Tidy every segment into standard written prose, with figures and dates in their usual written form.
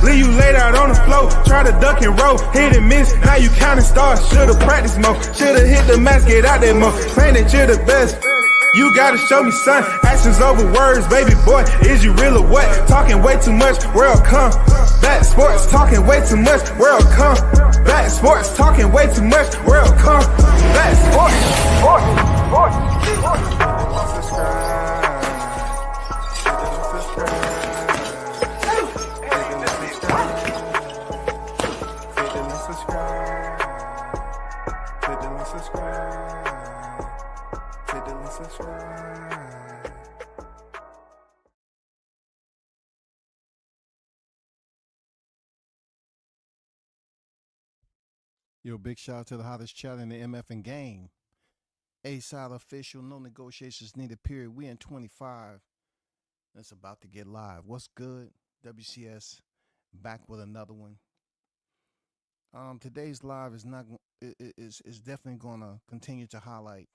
leave you laid out on the floor. Try to duck and roll, hit and miss. Now you counting stars. Should've practiced more. Should've hit the mask, get out there more. Claim that you're the best. You gotta show me, son. Actions over words, baby boy. Is you real or what? Talking way too much, world come. Back sports, talking way too much, world come. Back sports, talking way too much, world come. Back sports, Yo, big shout out to the hottest chat in the MF game. A-side official, no negotiations needed, period. We in 25. It's about to get live. What's good? WCS back with another one. Today's live is definitely gonna continue to highlight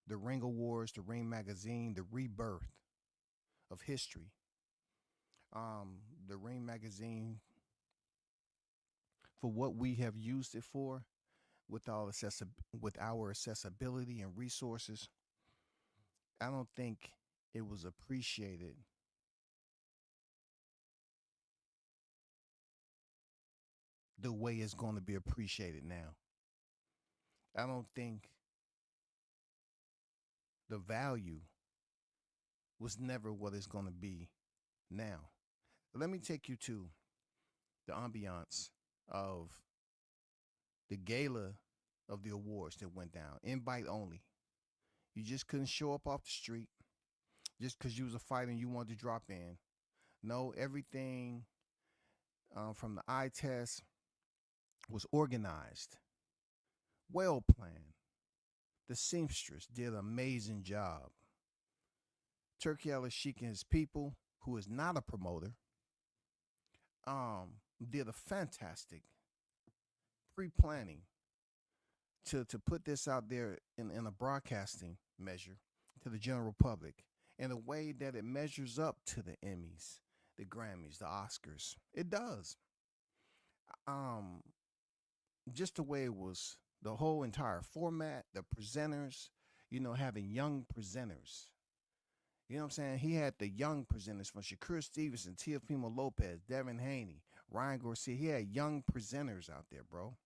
the Ring Awards, the Ring Magazine, the rebirth of history. The Ring Magazine, for what we have used it for, with our accessibility and resources, I don't think it was appreciated the way it's going to be appreciated now. I don't think the value was never what it's going to be now. Let me take you to the ambiance of the gala of the awards that went down. Invite only. You just couldn't show up off the street just because you was a fighter and you wanted to drop in. No, everything from the eye test was organized, well planned. The seamstress did an amazing job. Turki Al-Sheikh and his people, who is not a promoter, did a fantastic pre-planning to put this out there in a broadcasting measure to the general public in a way that it measures up to the Emmys, the Grammys, the Oscars. It does. Just the way it was, the whole entire format, the presenters, having young presenters. You know what I'm saying? He had the young presenters from Shakur Stevenson, Teofimo Lopez, Devin Haney, Ryan Garcia. He had young presenters out there, bro.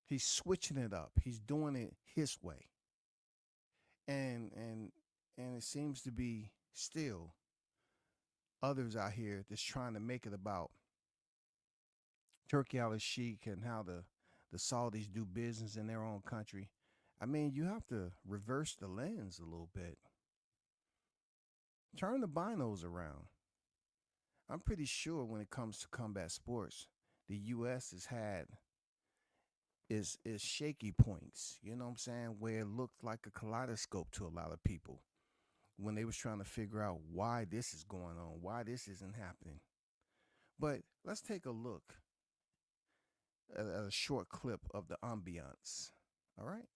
He's switching it up. He's doing it his way. And it seems to be still others out here that's trying to make it about Turki Al-Sheikh and how the Saudis do business in their own country. I mean, you have to reverse the lens a little bit. Turn the binos around. I'm pretty sure when it comes to combat sports, the U.S. has had is shaky points, you know what I'm saying, where it looked like a kaleidoscope to a lot of people when they was trying to figure out why this is going on, why this isn't happening. But let's take a look at a short clip of the ambiance. All right?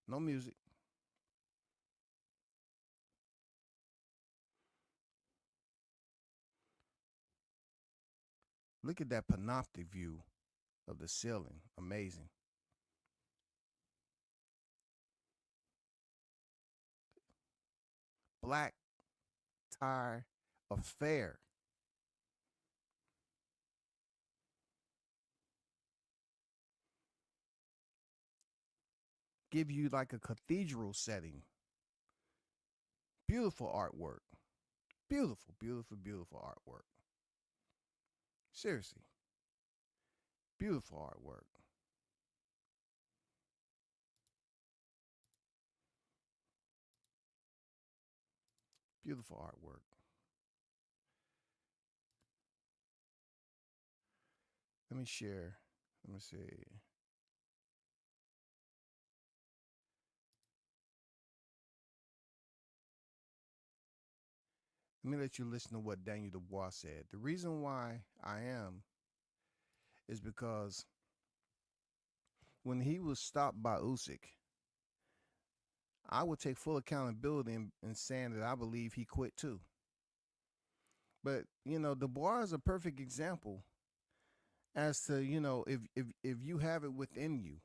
No music. Look at that panoptic view of the ceiling. Amazing. Black tie affair. Give you like a cathedral setting. Beautiful artwork. Beautiful, beautiful, beautiful artwork. Seriously. Beautiful artwork. Beautiful artwork. Let me share. Let me see. Let me let you listen to what Daniel Dubois said. The reason why I am is because when he was stopped by Usyk, I would take full accountability in saying that I believe he quit too. But Dubois is a perfect example as to if you have it within you.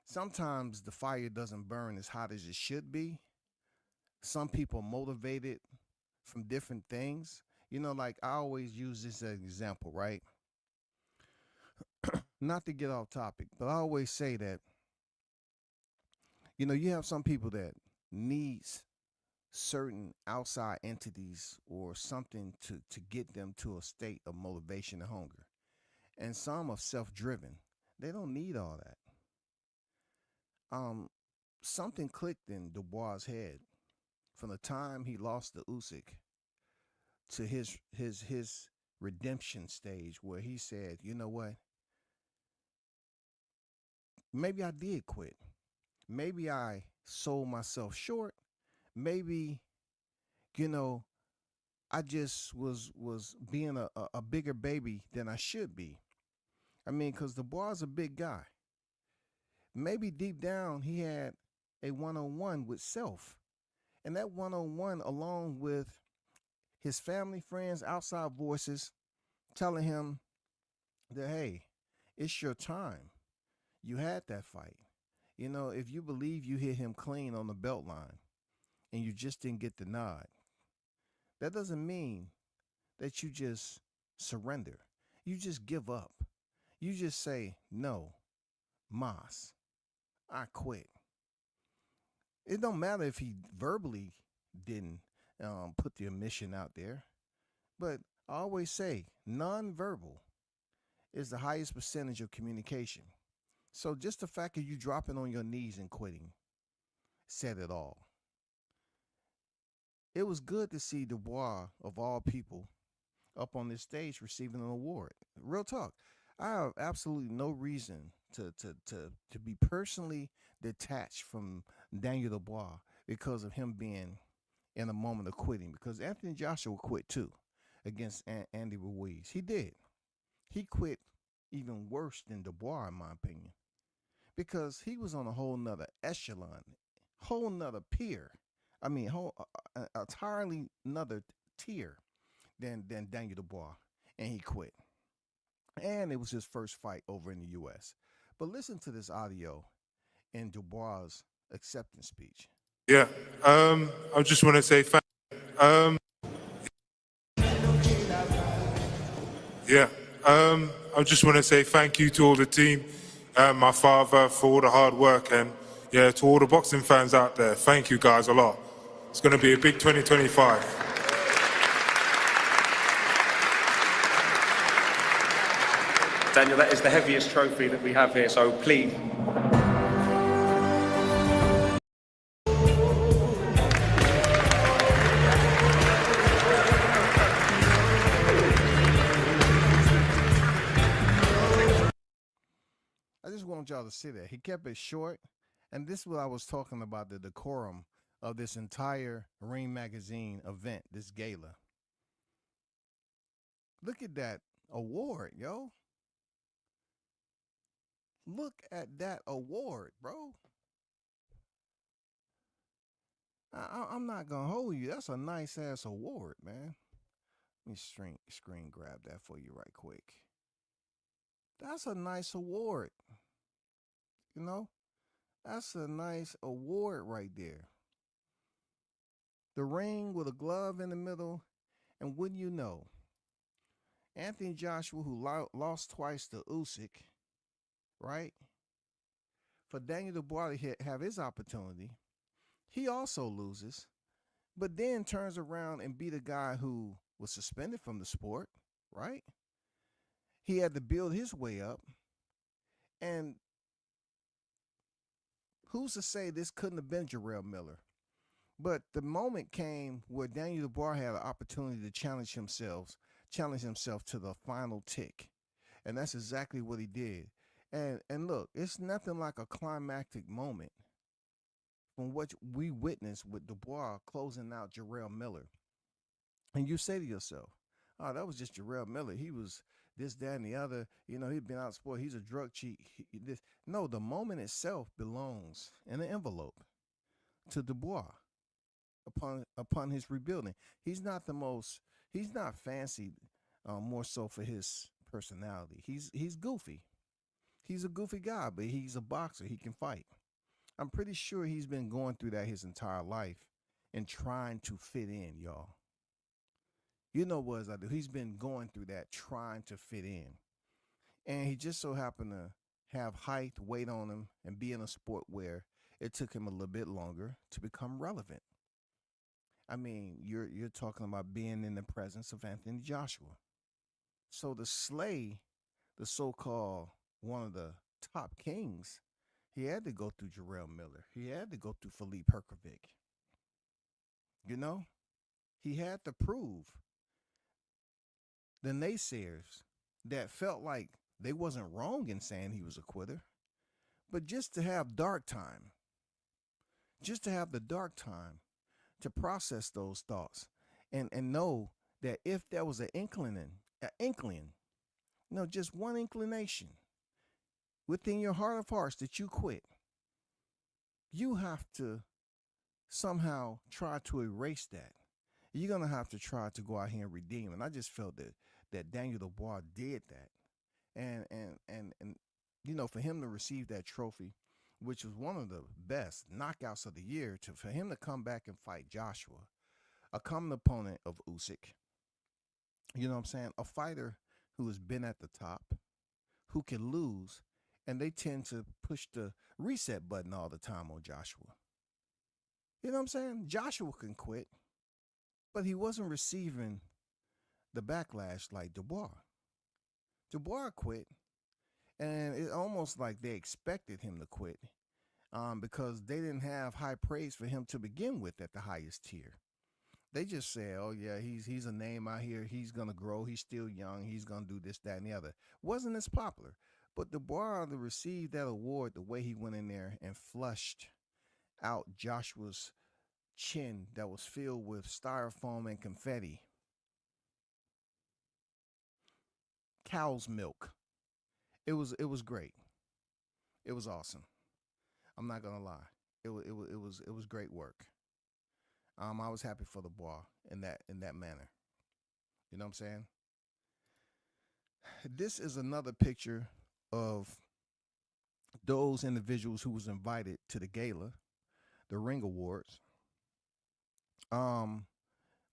Sometimes the fire doesn't burn as hot as it should be. Some people are motivated from different things. Like I always use this as an example, right? Not to get off topic, but I always say that you have some people that needs certain outside entities or something to get them to a state of motivation and hunger. And some are self-driven. They don't need all that. Something clicked in Dubois' head from the time he lost the Usyk to his redemption stage where he said, "You know what? Maybe I did quit. Maybe I sold myself short. Maybe, you know, I just was being a bigger baby than I should be." I mean, because Dubois is a big guy. Maybe deep down he had a one-on-one with self. And that one-on-one, along with his family, friends, outside voices telling him that, hey, it's your time. You had that fight. If you believe you hit him clean on the belt line and you just didn't get the nod, that doesn't mean that you just surrender. You just give up. You just say, no, Mas, I quit. It don't matter if he verbally didn't put the admission out there, but I always say nonverbal is the highest percentage of communication. So just the fact of you dropping on your knees and quitting said it all. It was good to see Dubois, of all people, up on this stage receiving an award. Real talk. I have absolutely no reason to be personally detached from Daniel Dubois because of him being in a moment of quitting. Because Anthony Joshua quit too against Andy Ruiz. He did. He quit even worse than Dubois, in my opinion, because he was on a whole nother echelon, whole nother peer. I mean, whole entirely another tier than Daniel Dubois, and he quit. And it was his first fight over in the U.S. But listen to this audio in Dubois' acceptance speech. Yeah. I just want to say um, yeah. I just want to say thank you to all the team, my father for all the hard work, and yeah, to all the boxing fans out there. Thank you guys a lot. It's going to be a big 2025. Daniel, that is the heaviest trophy that we have here, so please. I just want y'all to see that. He kept it short, and this is what I was talking about, the decorum of this entire Ring Magazine event, this gala. Look at that award, yo. Look at that award, bro. I'm not gonna hold you. That's a nice ass award, man. Let me screen grab that for you right quick. That's a nice award. That's a nice award right there. The ring with a glove in the middle, and wouldn't you know, Anthony Joshua, who lost twice to Usyk, right? For Daniel Dubois to have his opportunity, he also loses, but then turns around and beat a guy who was suspended from the sport, right? He had to build his way up. And who's to say this couldn't have been Jarrell Miller? But the moment came where Daniel Dubois had an opportunity to challenge himself to the final tick. And that's exactly what he did. And look, it's nothing like a climactic moment from what we witnessed with Dubois closing out Jarrell Miller. And you say to yourself, oh, that was just Jarrell Miller. He was this, that, and the other. He'd been out of sport. He's a drug cheat. No, the moment itself belongs in an envelope to Dubois upon his rebuilding. He's not the most, He's not fancy, more so for his personality. He's goofy. He's a goofy guy, but he's a boxer. He can fight. I'm pretty sure he's been going through that his entire life and trying to fit in, y'all. You know what I do? He's been going through that trying to fit in. And he just so happened to have height, weight on him, and be in a sport where it took him a little bit longer to become relevant. I mean, you're talking about being in the presence of Anthony Joshua. So to slay the so-called one of the top kings, he had to go through Jarrell Miller. He had to go through Philippe Herkovic. You know, he had to prove the naysayers that felt like they wasn't wrong in saying he was a quitter, but just to have dark time, just to have the dark time to process those thoughts and know that if there was an inkling, just one inclination within your heart of hearts that you quit, you have to somehow try to erase that. You're gonna have to try to go out here and redeem. And I just felt that Daniel Dubois did that, and for him to receive that trophy, which was one of the best knockouts of the year, for him to come back and fight Joshua, a common opponent of Usyk. You know what I'm saying? A fighter who has been at the top, who can lose, and they tend to push the reset button all the time on Joshua. You know what I'm saying? Joshua can quit, but he wasn't receiving the backlash like Dubois. Dubois quit, and it's almost like they expected him to quit, because they didn't have high praise for him to begin with at the highest tier. They just said, "Oh yeah, he's a name out here. He's gonna grow. He's still young. He's gonna do this, that, and the other." Wasn't as popular, but Dubois to receive that award, the way he went in there and flushed out Joshua's chin that was filled with styrofoam and confetti, cow's milk. It was great. It was awesome. I'm not gonna lie. It was great work. I was happy for the boy in that manner. You know what I'm saying? This is another picture of those individuals who was invited to the gala, the Ring Awards. Um,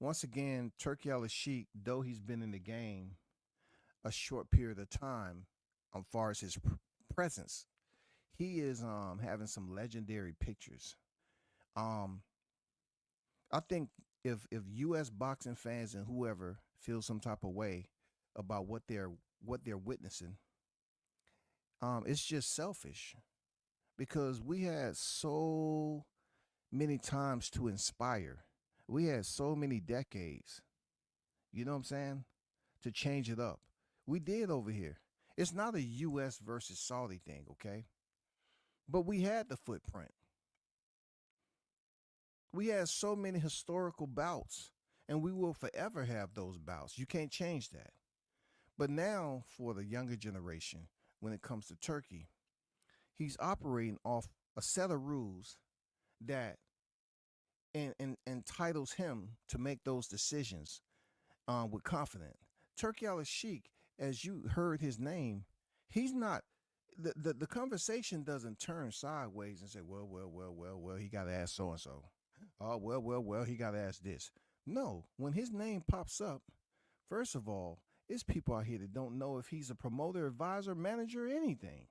Once again, Turki Al-Sheikh, though he's been in the game a short period of time, as far as his presence, he is having some legendary pictures. Um, I think if U.S. boxing fans and whoever feel some type of way about what they're witnessing, it's just selfish because we had so many times to inspire. We had so many decades. You know what I'm saying? To change it up. We did over here. It's not a U.S. versus Saudi thing, okay? But we had the footprint. We had so many historical bouts, and we will forever have those bouts. You can't change that. But now, for the younger generation, when it comes to Turki, he's operating off a set of rules that entitles him to make those decisions with confidence. Turki Al-Sheikh, as you heard his name, he's not. The conversation doesn't turn sideways and say, well, he got to ask so and so. Oh, well, he got to ask this. No, when his name pops up, first of all, it's people out here that don't know if he's a promoter, advisor, manager, or anything.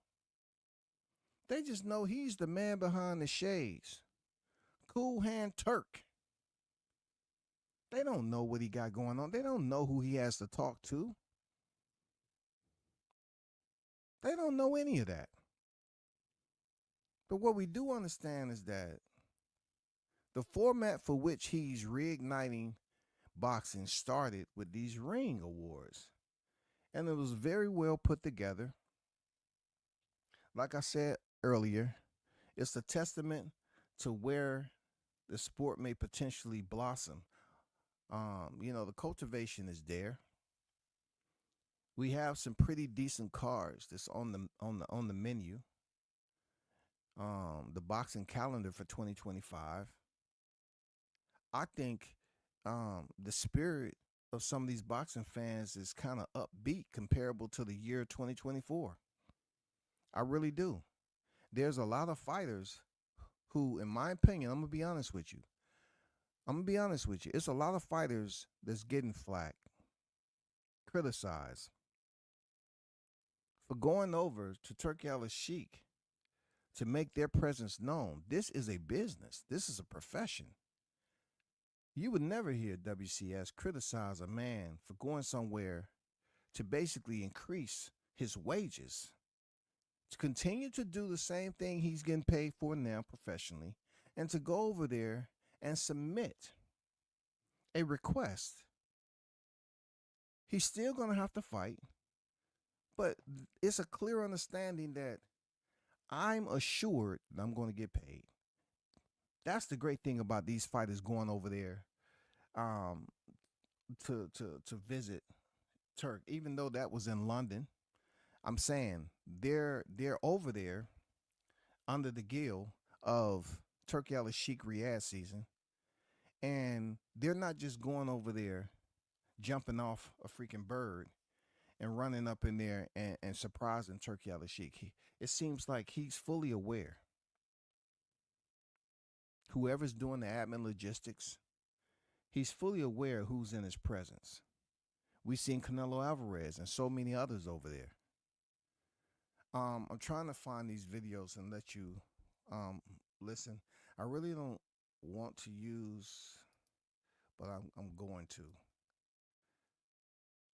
They just know he's the man behind the shades. Cool Hand Turk. They don't know what he got going on. They don't know who he has to talk to. They don't know any of that. But what we do understand is that the format for which he's reigniting boxing started with these Ring Awards. And it was very well put together. Like I said earlier, it's a testament to where the sport may potentially blossom. The cultivation is there. We have some pretty decent cards that's on the menu. The boxing calendar for 2025. I think the spirit of some of these boxing fans is kind of upbeat comparable to the year 2024. I really do. There's a lot of fighters who, in my opinion, I'm going to be honest with you. It's a lot of fighters that's getting flack, criticized for going over to Turki Al-Sheikh to make their presence known. This is a business. This is a profession. You would never hear WCS criticize a man for going somewhere to basically increase his wages, to continue to do the same thing he's getting paid for now professionally, and to go over there and submit a request. He's still going to have to fight, but it's a clear understanding that I'm assured that I'm going to get paid. That's the great thing about these fighters going over there to visit Turk. Even though that was in London, I'm saying they're over there under the gill of Turki Al-Sheikh Riyadh season, and they're not just going over there jumping off a freaking bird and running up in there and surprising Turki Al-Sheikh. It seems like he's fully aware. Whoever's doing the admin logistics, he's fully aware who's in his presence. We've seen Canelo Alvarez and so many others over there. I'm trying to find these videos and let you listen. I really don't want to use, but I'm going to.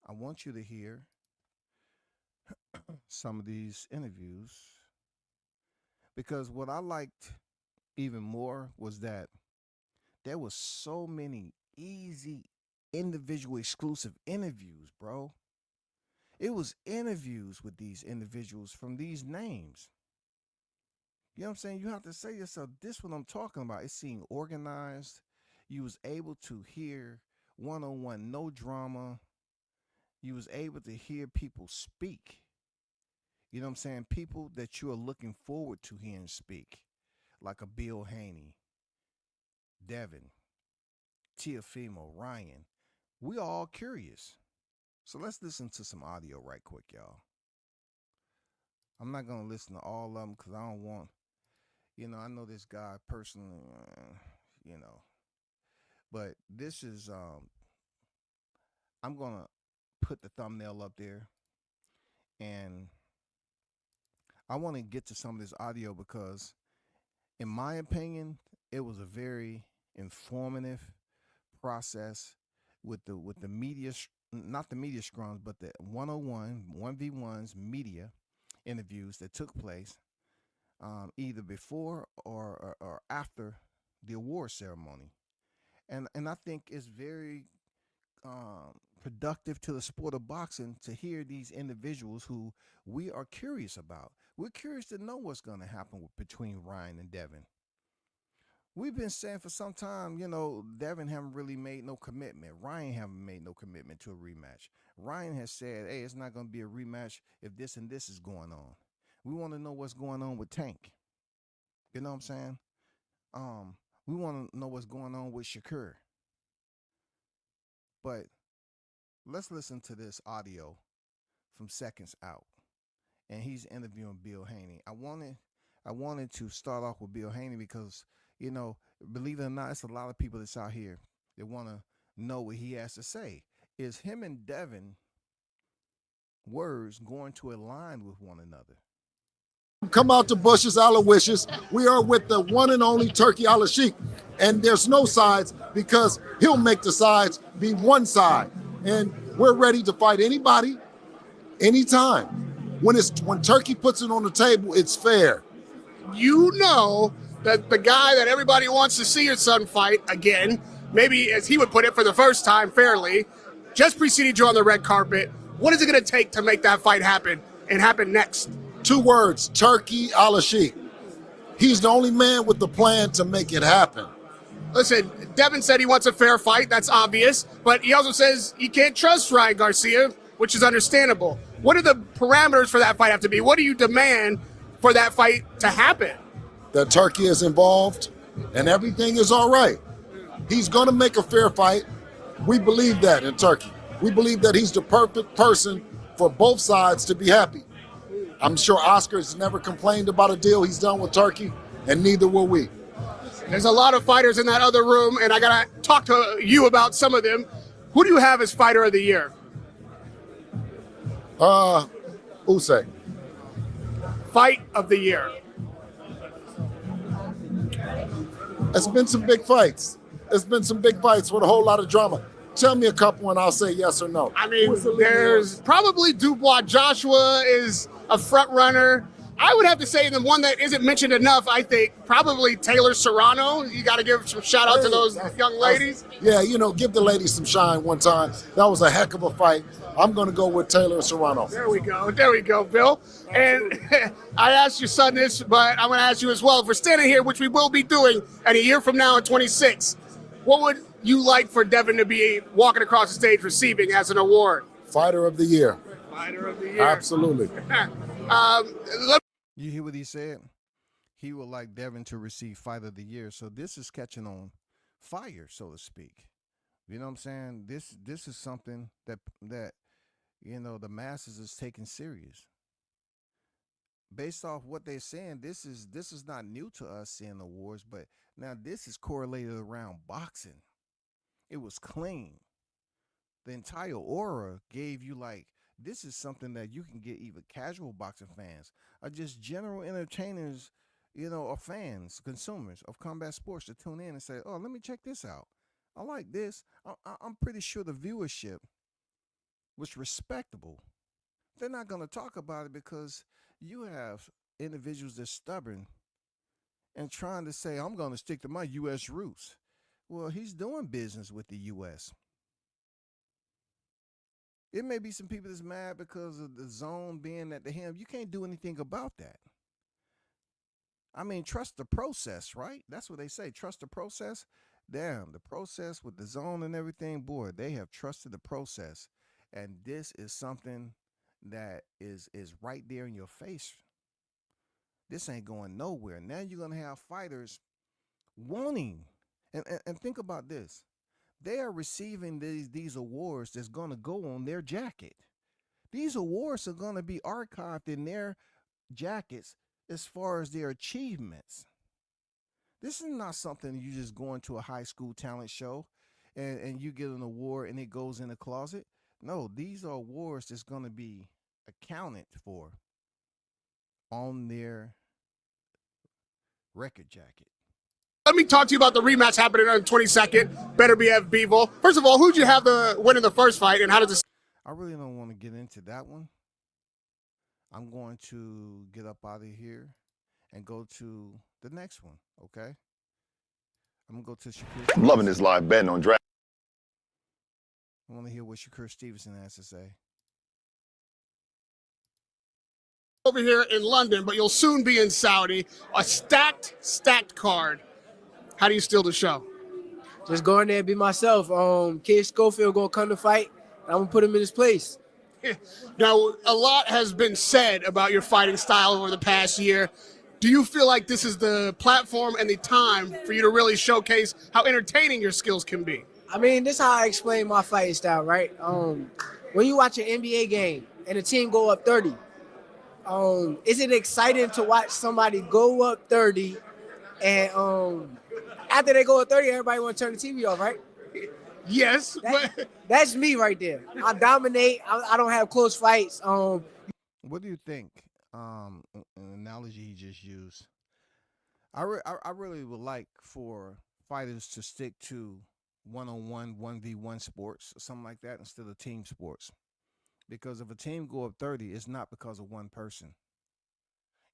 I want you to hear some of these interviews, because what I liked even more was that there was so many easy individual exclusive interviews, bro. It was interviews with these individuals from these names. You know what I'm saying? You have to say to yourself, this is what I'm talking about. It seemed organized. You was able to hear one-on-one, no drama. You was able to hear people speak. You know what I'm saying? People that you are looking forward to hearing speak, like a Bill Haney, Devin, Teofimo, Ryan. We are all curious. So let's listen to some audio right quick, y'all. I'm not going to listen to all of them because I don't want, I know this guy personally, but this is, I'm going to put the thumbnail up there, and I want to get to some of this audio because, in my opinion, it was a very informative process with the media, not the media scrums, but the 101, 1v1s media interviews that took place either before or after the award ceremony. And I think it's very productive to the sport of boxing to hear these individuals who we are curious about. We're curious to know what's going to happen between Ryan and Devin. We've been saying for some time, Devin haven't really made no commitment. Ryan haven't made no commitment to a rematch. Ryan has said, hey, it's not going to be a rematch if this and this is going on. We want to know what's going on with Tank. You know what I'm saying? We want to know what's going on with Shakur. But let's listen to this audio from Seconds Out. And he's interviewing Bill Haney. I wanted to start off with Bill Haney because, believe it or not, it's a lot of people that's out here that want to know what he has to say. Is him and Devin words going to align with one another? Come out to Bush's Aloysius. We are with the one and only Turki Al-Sheikh. And there's no sides because he'll make the sides be one side. And we're ready to fight anybody, anytime. When Turki puts it on the table, it's fair. You know that the guy that everybody wants to see your son fight again, maybe as he would put it for the first time fairly, just preceded you on the red carpet. What is it going to take to make that fight happen and happen next? 2 words, Turki Al-Sheikh. He's the only man with the plan to make it happen. Listen, Devin said he wants a fair fight. That's obvious. But he also says he can't trust Ryan Garcia, which is understandable. What do the parameters for that fight have to be? What do you demand for that fight to happen? That Turki is involved and everything is all right. He's going to make a fair fight. We believe that in Turkey. We believe that he's the perfect person for both sides to be happy. I'm sure Oscar's never complained about a deal he's done with Turkey, and neither will we. There's a lot of fighters in that other room, and I got to talk to you about some of them. Who do you have as fighter of the year? Usyk. Fight of the year. It's been some big fights. It's been some big fights with a whole lot of drama. Tell me a couple and I'll say yes or no. I mean, there's probably Dubois. Joshua is a front runner. I would have to say the one that isn't mentioned enough, I think, probably Taylor Serrano. You got to give some shout out to those young ladies. Yeah, give the ladies some shine one time. That was a heck of a fight. I'm going to go with Taylor Serrano. There we go, Bill. And I asked your son this, but I'm going to ask you as well. If we're standing here, which we will be doing, and a year from now in 26, what would you like for Devin to be walking across the stage receiving as an award? Fighter of the year. Fighter of the year. Absolutely. You hear what he said? He would like Devin to receive Fight of the Year. So this is catching on fire, so to speak. You know what I'm saying? This is something that the masses is taking serious. Based off what they're saying, this is not new to us seeing awards, but now this is correlated around boxing. It was clean. The entire aura gave you this is something that you can get even casual boxing fans or just general entertainers, or fans, consumers of combat sports to tune in and say, oh, let me check this out. I like this. I'm pretty sure the viewership was respectable. They're not going to talk about it because you have individuals that's stubborn and trying to say, I'm going to stick to my U.S. roots. Well, he's doing business with the U.S. It may be some people that's mad because of the zone being at the helm. You can't do anything about that. I mean, trust the process, right? That's what they say. Trust the process. Damn, the process with the zone and everything, boy, they have trusted the process. And this is something that is right there in your face. This ain't going nowhere. Now you're going to have fighters wanting. And think about this. They are receiving these awards that's going to go on their jacket. These awards are going to be archived in their jackets as far as their achievements. This is not something you just go into a high school talent show and you get an award and it goes in the closet. No, these are awards that's going to be accounted for on their record jacket. Let me talk to you about the rematch happening on the 22nd. Better be F. Beevil. First of all, who'd you have the win in the first fight, and how does this? I really don't want to get into that one. I'm going to get up out of here and go to the next one, okay? I'm going to go to Shakur. I'm loving this live betting on draft. I want to hear what Shakur Stevenson has to say. Over here in London, but you'll soon be in Saudi. A stacked card. How do you steal the show? Just go in there and be myself. Kid Schofield gonna come to fight. I'm gonna put him in his place. Now, a lot has been said about your fighting style over the past year. Do you feel like this is the platform and the time for you to really showcase how entertaining your skills can be? I mean, this is how I explain my fighting style, right? When you watch an NBA game and the team go up 30, is it exciting to watch somebody go up 30 and after they go up 30, everybody want to turn the TV off, right? Yes. That's me right there. I dominate. I don't have close fights. What do you think? An analogy he just used. I really would like for fighters to stick to one-on-one, 1v1 sports, or something like that, instead of team sports. Because if a team go up 30, it's not because of one person.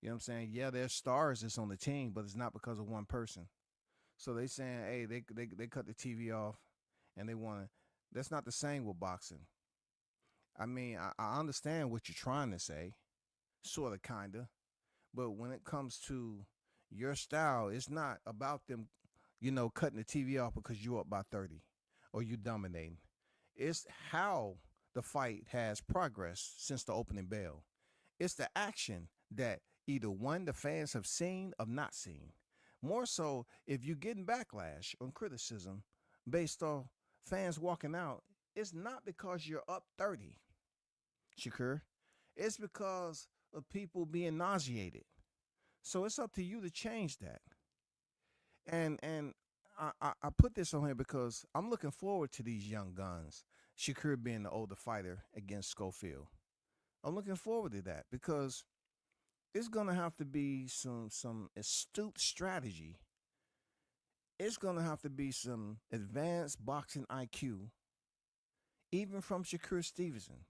You know what I'm saying? Yeah, there's stars that's on the team, but it's not because of one person. So they saying, hey, they cut the TV off and they want to. That's not the same with boxing. I mean, I understand what you're trying to say, sort of, kind of. But when it comes to your style, it's not about them, cutting the TV off because you're up by 30 or you dominating. It's how the fight has progressed since the opening bell. It's the action that either one, the fans have seen or not seen. More so, if you're getting backlash on criticism based off fans walking out, it's not because you're up 30, Shakur. It's because of people being nauseated. So it's up to you to change that. And I put this on here because I'm looking forward to these young guns. Shakur being the older fighter against Schofield. I'm looking forward to that because it's gonna have to be some astute strategy. It's gonna have to be some advanced boxing IQ, even from Shakur Stevenson.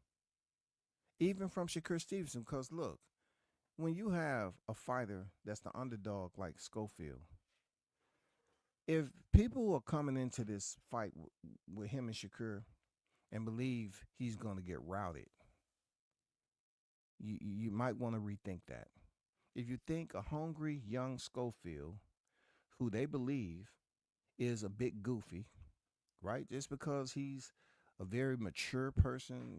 Even from Shakur Stevenson, because look, when you have a fighter that's the underdog like Schofield, if people are coming into this fight with him and Shakur and believe he's going to get routed, you might want to rethink that. If you think a hungry young Schofield, who they believe is a bit goofy, right? Just because he's a very mature person,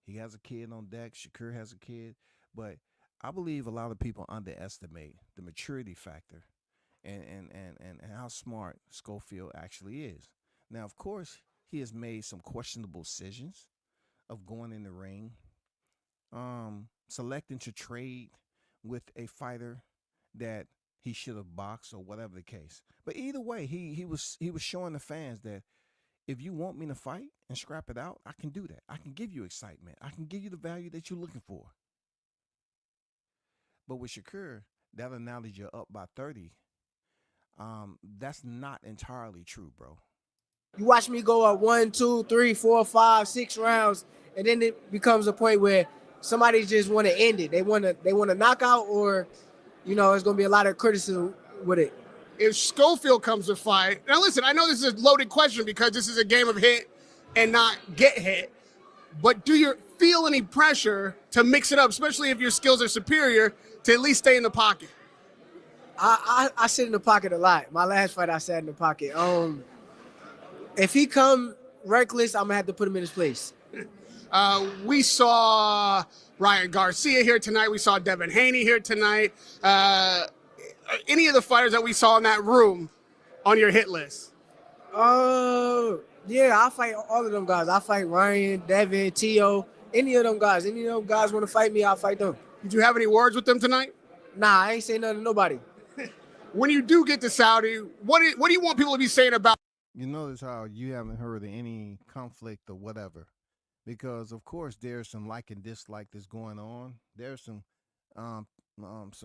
he has a kid on deck, Shakur has a kid, but I believe a lot of people underestimate the maturity factor and how smart Schofield actually is. Now, of course, he has made some questionable decisions of going in the ring, selecting to trade with a fighter that he should have boxed or whatever the case. But either way, he was showing the fans that if you want me to fight and scrap it out, I can do that. I can give you excitement. I can give you the value that you're looking for. But with Shakur, that analogy you're up by 30, that's not entirely true, bro. You watch me go up 1, 2, 3, 4, 5, 6 rounds, and then it becomes a point where somebody just want to end it. They want to knock out, or it's gonna be a lot of criticism with it. If Schofield comes to fight, now listen, I know this is a loaded question because this is a game of hit and not get hit, but do you feel any pressure to mix it up, especially if your skills are superior, to at least stay in the pocket? I sit in the pocket a lot. My last fight, I sat in the pocket. If he come reckless, I'm gonna have to put him in his place. We saw Ryan Garcia here tonight. We saw Devin Haney here tonight. Any of the fighters that we saw in that room on your hit list? Yeah, I'll fight all of them guys. I'll fight Ryan, Devin, Tio, any of them guys. Any of them guys want to fight me, I'll fight them. Did you have any words with them tonight? Nah, I ain't saying nothing to nobody. When you do get to Saudi, what do you want people to be saying about? You notice how you haven't heard of any conflict or whatever, because of course there's some like and dislike that's going on. There's some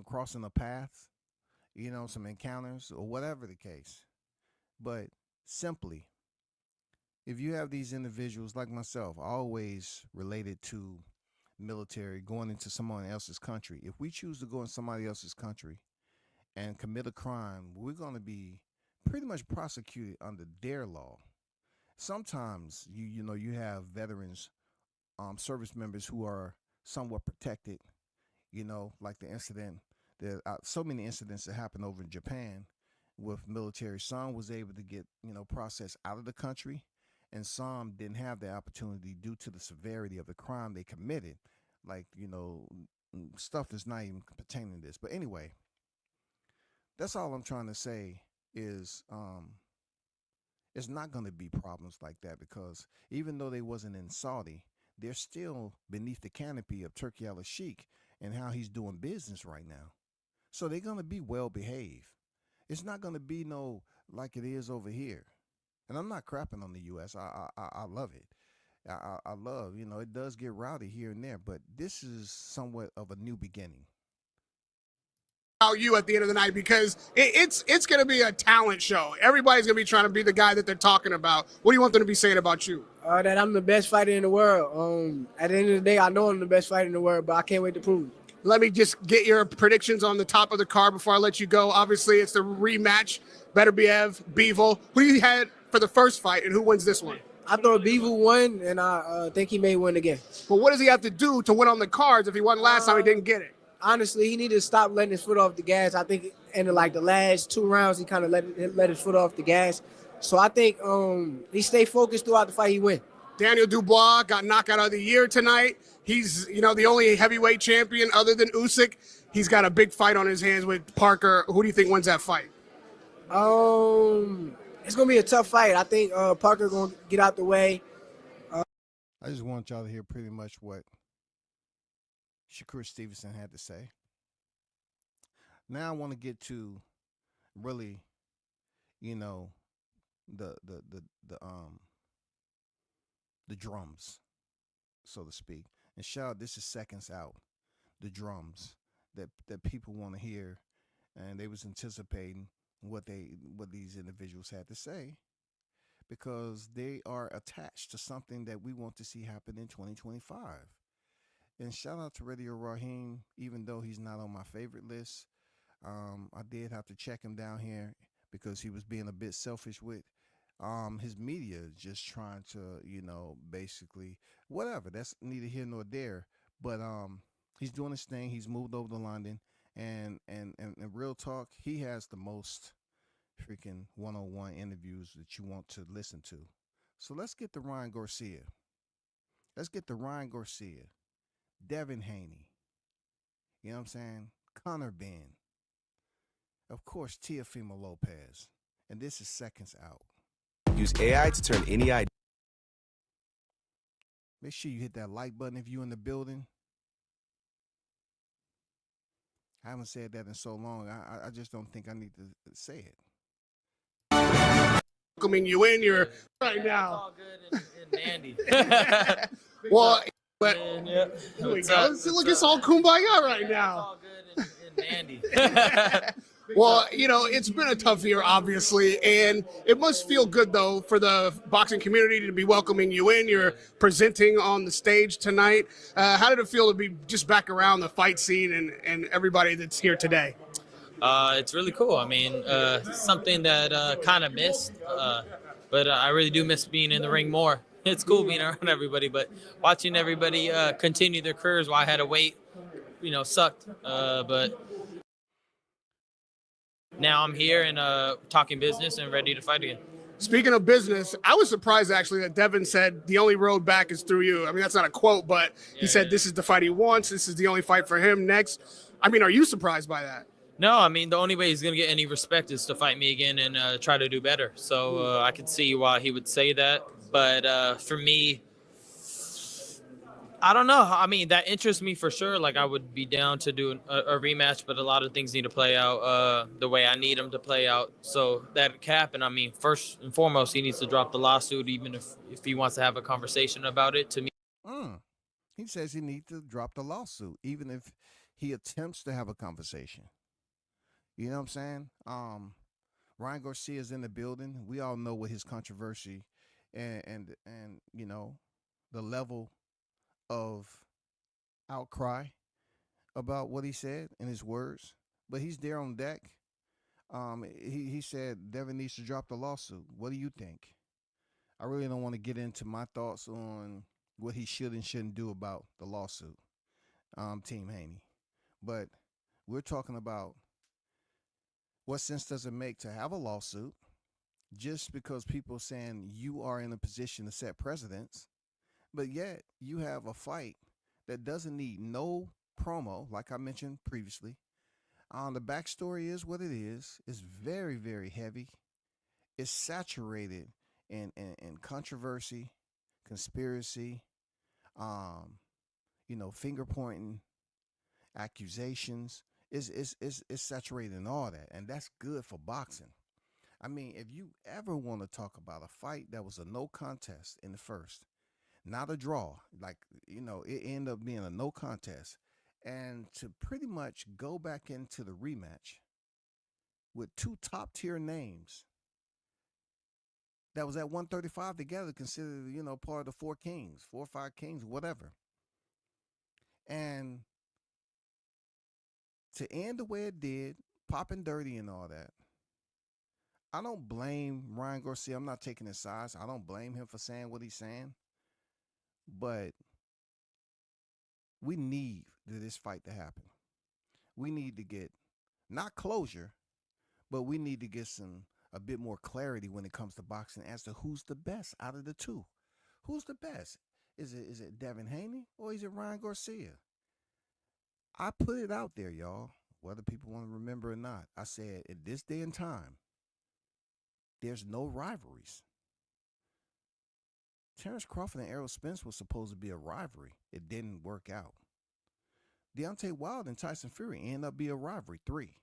crossing of paths, some encounters or whatever the case. But simply, if you have these individuals like myself, always related to military, going into someone else's country, if we choose to go in somebody else's country and commit a crime, we're going to be pretty much prosecuted under their law. Sometimes you have veterans, service members who are somewhat protected, like the incident that so many incidents that happened over in Japan with military. Some was able to get processed out of the country, and some didn't have the opportunity due to the severity of the crime they committed, like stuff that's not even pertaining to this. But anyway, that's all I'm trying to say is it's not going to be problems like that, because even though they wasn't in Saudi, they're still beneath the canopy of Turki Al-Sheikh and how he's doing business right now. So they're going to be well behaved. It's not going to be no like it is over here. And I'm not crapping on the U.S. I love it. I love, it does get rowdy here and there, but this is somewhat of a new beginning. You at the end of the night, because it's going to be a talent show. Everybody's going to be trying to be the guy that they're talking about. What do you want them to be saying about you? That I'm the best fighter in the world. At the end of the day, I know I'm the best fighter in the world, but I can't wait to prove it. Let me just get your predictions on the top of the card before I let you go. Obviously, it's the rematch, Beterbiev, Bivol. Who do you had for the first fight, and who wins this one? I thought Bivol won, and I think he may win again. But what does he have to do to win on the cards? If he won last time, he didn't get it. Honestly, he needed to stop letting his foot off the gas. I think in the last 2 rounds, he kind of let his foot off the gas. So I think he stayed focused throughout the fight. He win. Daniel Dubois got knockout of the year tonight. He's the only heavyweight champion other than Usyk. He's got a big fight on his hands with Parker. Who do you think wins that fight? It's gonna be a tough fight. I think Parker gonna get out the way. I just want y'all to hear pretty much what Shakur Stevenson had to say. Now I want to get to really, you know, the the the the um the drums, so to speak. And shout out, this is seconds out. The drums that people want to hear, and they was anticipating what these individuals had to say because they are attached to something that we want to see happen in 2025. And shout out to Radio Raheem, even though he's not on my favorite list. I did have to check him down here because he was being a bit selfish with his media, just trying to, basically whatever. That's neither here nor there. But he's doing his thing. He's moved over to London, and real talk, he has the most freaking one-on-one interviews that you want to listen to. So let's get to Ryan Garcia. Devin Haney. You know what I'm saying? Connor Ben. Of course, Teofimo Lopez. And this is seconds out. Use AI to turn any idea. Make sure you hit that like button if you're in the building. I haven't said that in so long. I just don't think I need to say it. Welcoming you in, you're right now. All good and dandy. Well, but Yeah. here we What's go. up? See, look, it's all kumbaya right now. All good and dandy. Well, it's been a tough year, obviously, and it must feel good, though, for the boxing community to be welcoming you in. You're presenting on the stage tonight. How did it feel to be just back around the fight scene and everybody that's here today? It's really cool. I mean, something that kind of missed, but I really do miss being in the ring more. It's cool being around everybody, but watching everybody continue their careers while I had to wait, sucked. But now I'm here and talking business and ready to fight again. Speaking of business, I was surprised, actually, that Devin said the only road back is through you. I mean, that's not a quote, but he said this is the fight he wants. This is the only fight for him next. I mean, are you surprised by that? No, I mean, the only way he's going to get any respect is to fight me again and try to do better. So I could see why he would say that. But for me, I don't know. I mean, that interests me for sure. Like, I would be down to do a rematch, but a lot of things need to play out the way I need them to play out. So that can happen. I mean, first and foremost, he needs to drop the lawsuit, even if he wants to have a conversation about it. To me, He says he needs to drop the lawsuit, even if he attempts to have a conversation. You know what I'm saying? Ryan Garcia is in the building. We all know what his controversy and the level of outcry about what he said and his words. But he's there on deck. He said Devin needs to drop the lawsuit. What do you think? I really don't want to get into my thoughts on what he should and shouldn't do about the lawsuit, Team Haney. But we're talking about what sense does it make to have a lawsuit just because people are saying you are in a position to set precedents, but yet you have a fight that doesn't need no promo, like I mentioned previously. The backstory is what it is. It's very, very heavy. It's saturated in controversy, conspiracy, finger pointing, accusations. It's saturated in all that, and that's good for boxing. I mean, if you ever want to talk about a fight that was a no contest in the first, not a draw, it ended up being a no contest, and to pretty much go back into the rematch with two top tier names that was at 135 together, considered, part of the four or five kings, whatever. And to end the way it did, popping dirty and all that, I don't blame Ryan Garcia. I'm not taking his sides. I don't blame him for saying what he's saying. But we need this fight to happen. We need to get not closure, but we need to get a bit more clarity when it comes to boxing as to who's the best out of the two. Who's the best? Is it Devin Haney or is it Ryan Garcia? I put it out there, y'all, whether people want to remember or not. I said, at this day and time, there's no rivalries. Terrence Crawford and Errol Spence was supposed to be a rivalry. It didn't work out. Deontay Wilder and Tyson Fury ended up being a rivalry, 3.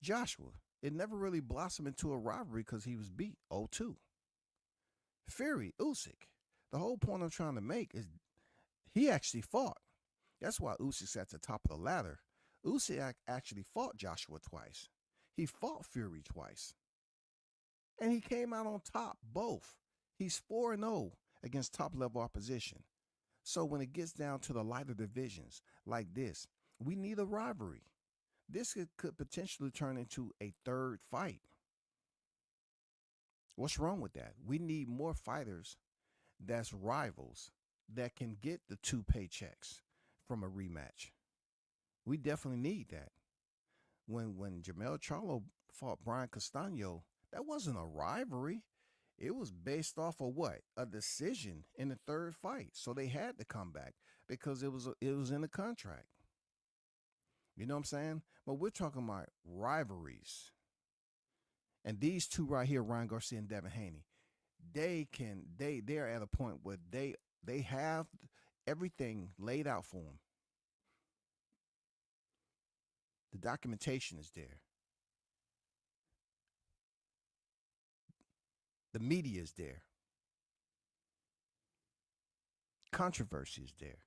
Joshua, it never really blossomed into a rivalry because he was beat, 0-2. Fury, Usyk, the whole point I'm trying to make is he actually fought. That's why Usyk's at the top of the ladder. Usyk actually fought Joshua twice. He fought Fury twice. And he came out on top, both. He's 4-0 against top-level opposition. So when it gets down to the lighter divisions like this, we need a rivalry. This could potentially turn into a third fight. What's wrong with that? We need more fighters that's rivals that can get the 2 paychecks from a rematch. We definitely need that. When Jermell Charlo fought Brian Castano, that wasn't a rivalry. It was based off of what? A decision in the third fight. So they had to come back because it was in the contract. You know what I'm saying? But we're talking about rivalries. And these two right here, Ryan Garcia and Devin Haney, they're at a point where they have everything laid out for them. The documentation is there. The media is there. Controversy is there.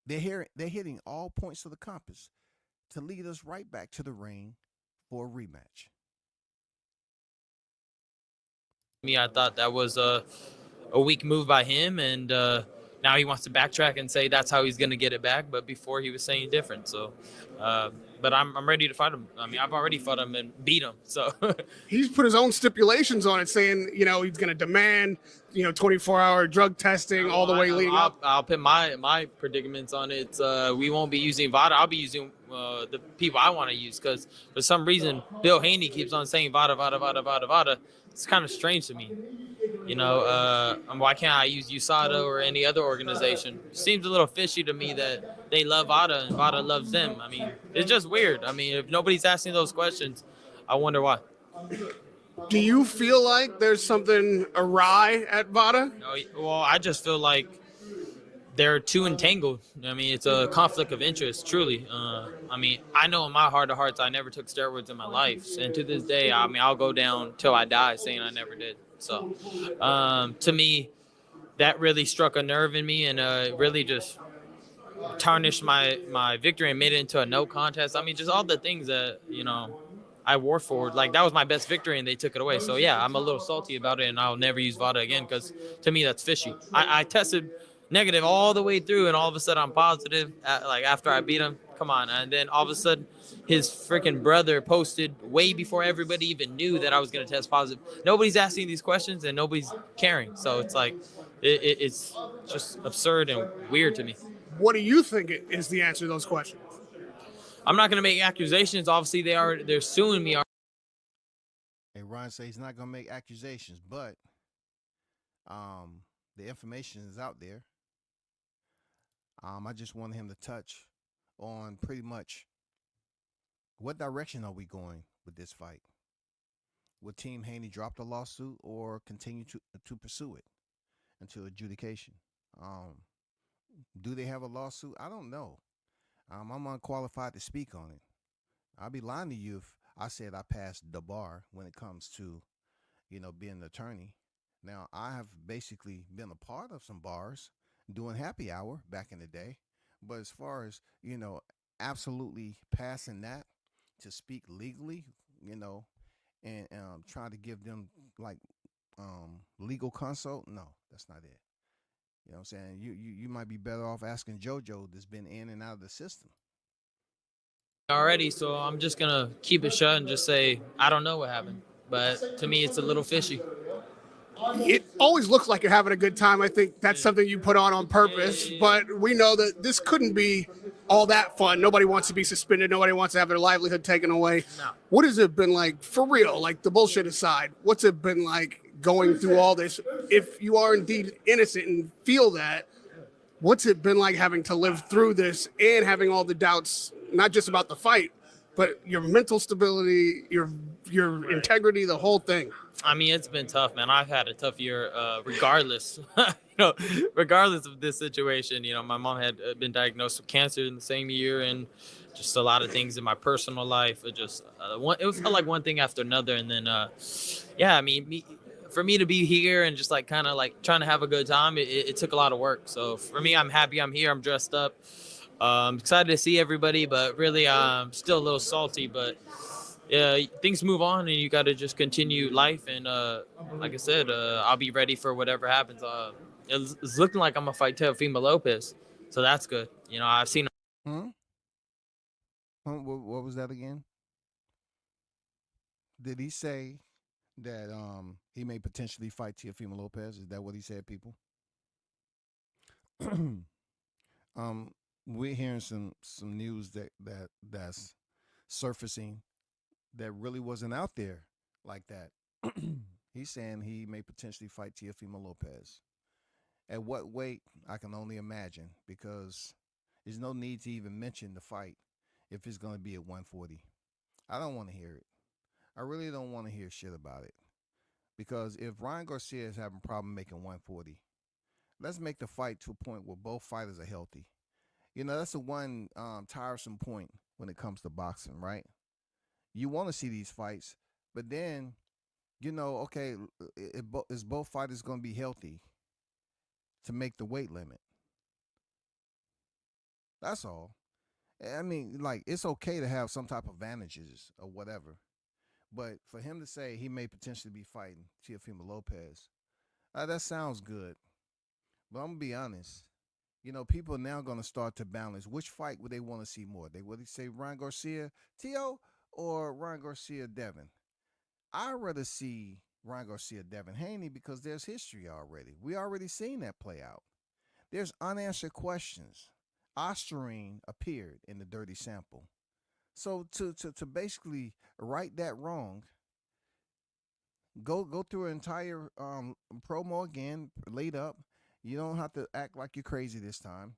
They're hitting all points of the compass to lead us right back to the ring for a rematch. I thought that was a weak move by him, and now he wants to backtrack and say that's how he's going to get it back. But before he was saying different. So, but I'm ready to fight him. I mean, I've already fought him and beat him. So He's put his own stipulations on it, saying, he's going to demand, 24-hour drug testing all the way leading up. I'll put my predicaments on it. We won't be using VADA. I'll be using the people I want to use, because for some reason Bill Haney keeps on saying VADA. It's kind of strange to me. Why can't I use USADA or any other organization? Seems a little fishy to me that they love VADA and VADA loves them. I mean, it's just weird. I mean, if nobody's asking those questions, I wonder why. Do you feel like there's something awry at VADA? No, well, I just feel like they're too entangled. I mean, it's a conflict of interest, truly. I know in my heart of hearts, I never took steroids in my life. And to this day, I'll go down till I die saying I never did. So to me, that really struck a nerve in me, and really just tarnished my victory and made it into a no contest. I mean, just all the things that, I wore forward. Like, that was my best victory, and they took it away. So, yeah, I'm a little salty about it, and I'll never use VADA again, because to me, that's fishy. I tested negative all the way through, and all of a sudden I'm positive, after I beat him. Come on. And then all of a sudden his freaking brother posted way before everybody even knew that I was going to test positive. Nobody's asking these questions, and nobody's caring. So it's like, it's just absurd and weird to me. What do you think is the answer to those questions? I'm not going to make accusations. Obviously they're suing me. Hey, Ron says he's not going to make accusations, but the information is out there. I just wanted him to touch on pretty much what direction are we going with this fight. Will Team Haney drop the lawsuit or continue to pursue it until adjudication? Do they have a lawsuit? I don't know. I'm unqualified to speak on it. I'd be lying to you if I said I passed the bar when it comes to, being an attorney. Now, I have basically been a part of some bars doing happy hour back in the day. But as far as, absolutely passing that to speak legally, and trying to give them legal consult, no, that's not it. You know what I'm saying? You might be better off asking JoJo that's been in and out of the system already, so I'm just going to keep it shut and just say, I don't know what happened. But to me, it's a little fishy. It always looks like you're having a good time. I think that's something you put on purpose, but we know that this couldn't be all that fun. Nobody wants to be suspended. Nobody wants to have their livelihood taken away. No. What has it been like, for real, like the bullshit aside? What's it been like going through all this? If you are indeed innocent and feel that, what's it been like having to live through this and having all the doubts, not just about the fight, but your mental stability, your integrity, the whole thing. I mean, it's been tough, man. I've had a tough year, regardless. Regardless of this situation. My mom had been diagnosed with cancer in the same year, and just a lot of things in my personal life. It just it felt like one thing after another, and then yeah, I mean, for me to be here and just like kind of like trying to have a good time, it took a lot of work. So for me, I'm happy I'm here. I'm dressed up. I'm excited to see everybody, but really, I'm still a little salty. But yeah, things move on, and you got to just continue life. And like I said, I'll be ready for whatever happens. It's looking like I'm gonna fight Teofimo Lopez, so that's good. I've seen. What was that again? Did he say that he may potentially fight Teofimo Lopez? Is that what he said, people? We're hearing some news that's surfacing that really wasn't out there like that. He's saying he may potentially fight Teofimo Lopez. At what weight, I can only imagine, because there's no need to even mention the fight if it's going to be at 140. I don't want to hear it. I really don't want to hear shit about it. Because if Ryan Garcia is having a problem making 140, let's make the fight to a point where both fighters are healthy. That's the one tiresome point when it comes to boxing, right? You want to see these fights, but then, okay, is both fighters going to be healthy to make the weight limit? That's all. I mean, like, it's okay to have some type of advantages or whatever, but for him to say he may potentially be fighting Teofimo Lopez, that sounds good. But I'm going to be honest. People are now going to start to balance which fight would they want to see more. Would they say Ryan Garcia, Teo, or Ryan Garcia, Devin? I'd rather see Ryan Garcia, Devin Haney, because there's history already. We already seen that play out. There's unanswered questions. Osterine appeared in the dirty sample. So to basically right that wrong, go through an entire promo again, laid up. You don't have to act like you're crazy this time.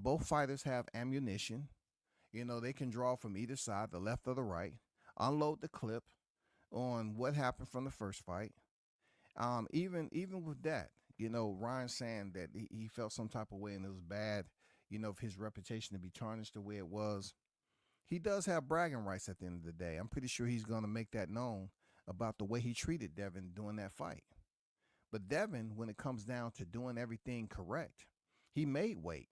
Both fighters have ammunition. They can draw from either side, the left or the right. Unload the clip on what happened from the first fight. Even with that, Ryan saying that he felt some type of way and it was bad, of his reputation to be tarnished the way it was. He does have bragging rights at the end of the day. I'm pretty sure he's going to make that known about the way he treated Devin during that fight. But Devin, when it comes down to doing everything correct, he made weight.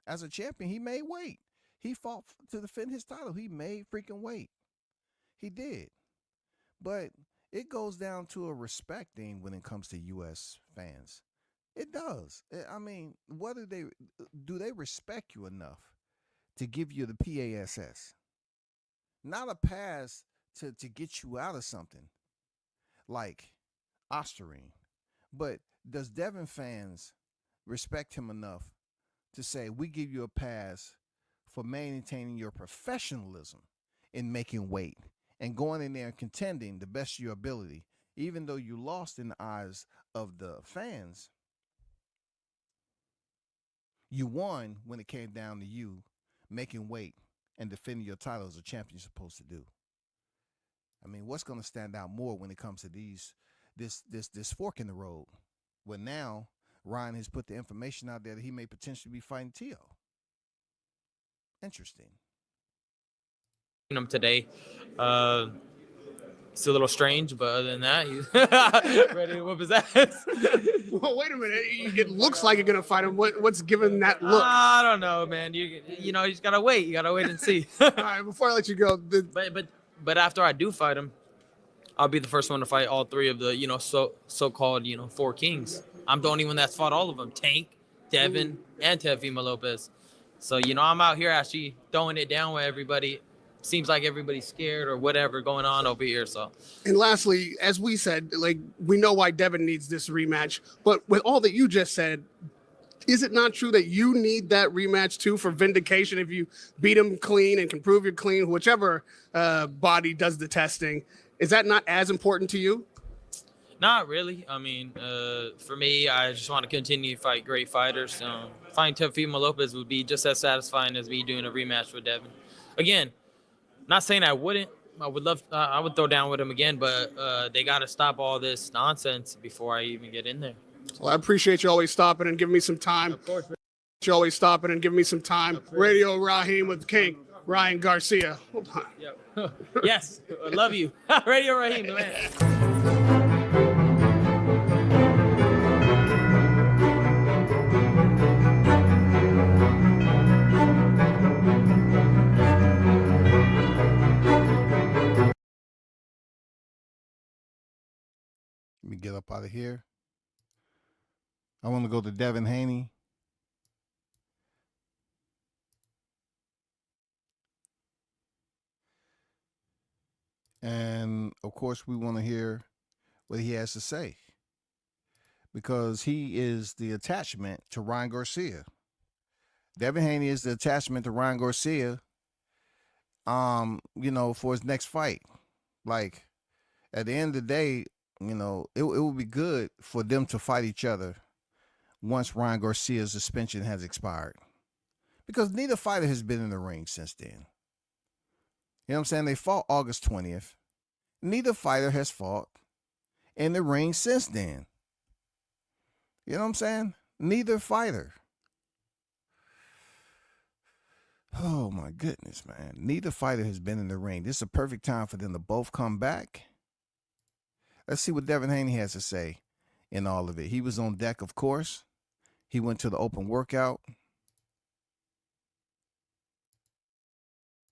As a champion, he made weight. He fought to defend his title. He made freaking weight. He did. But it goes down to a respect thing when it comes to U.S. fans. It does. I mean, do they respect you enough to give you the PASS? Not a pass to get you out of something like Osterine. But does Devin fans respect him enough to say, we give you a pass for maintaining your professionalism in making weight and going in there and contending the best of your ability, even though you lost in the eyes of the fans? You won when it came down to you making weight and defending your title as a champion you're supposed to do. I mean, what's going to stand out more when it comes to this fork in the road? Well, now Ryan has put the information out there that he may potentially be fighting Teo. Interesting. Him today. It's a little strange, but other than that, he's ready to whoop his ass. Well, wait a minute. It looks like you're gonna fight him. What's giving that look? I don't know, man. You just gotta wait. You gotta wait and see. All right, before I let you go, but after I do fight him, I'll be the first one to fight all three of the so-called four kings. I'm the only one that's fought all of them: Tank, Devin, and Teofimo Lopez. So I'm out here actually throwing it down with everybody. Seems like everybody's scared or whatever going on over here. So, and lastly, as we said, we know why Devin needs this rematch, but with all that you just said, is it not true that you need that rematch too for vindication? If you beat him clean and can prove you're clean, whichever body does the testing, is that not as important to you? Not really. I mean, for me, I just want to continue to fight great fighters. Fighting Teofimo Lopez would be just as satisfying as me doing a rematch with Devin. Again, Not saying I wouldn't. I would love. I would throw down with him again, but they got to stop all this nonsense before I even get in there. Well, I appreciate you always stopping and giving me some time. Of course. You always stopping and giving me some time. Radio Raheem with King Ryan Garcia. Hold on. Yep. Yes, I love you. Radio Raheem, man. Let me get up out of here. I want to go to Devin Haney. And of course, we want to hear what he has to say, because he is the attachment to Ryan Garcia. Devin Haney is the attachment to Ryan Garcia, for his next fight. Like, at the end of the day, it would be good for them to fight each other once Ryan Garcia's suspension has expired, because neither fighter has been in the ring since then. You know what I'm saying? They fought August 20th. Neither fighter has fought in the ring since then. You know what I'm saying? Neither fighter. Oh, my goodness, man. Neither fighter has been in the ring. This is a perfect time for them to both come back. Let's see what Devin Haney has to say in all of it. He was on deck, of course. He went to the open workout.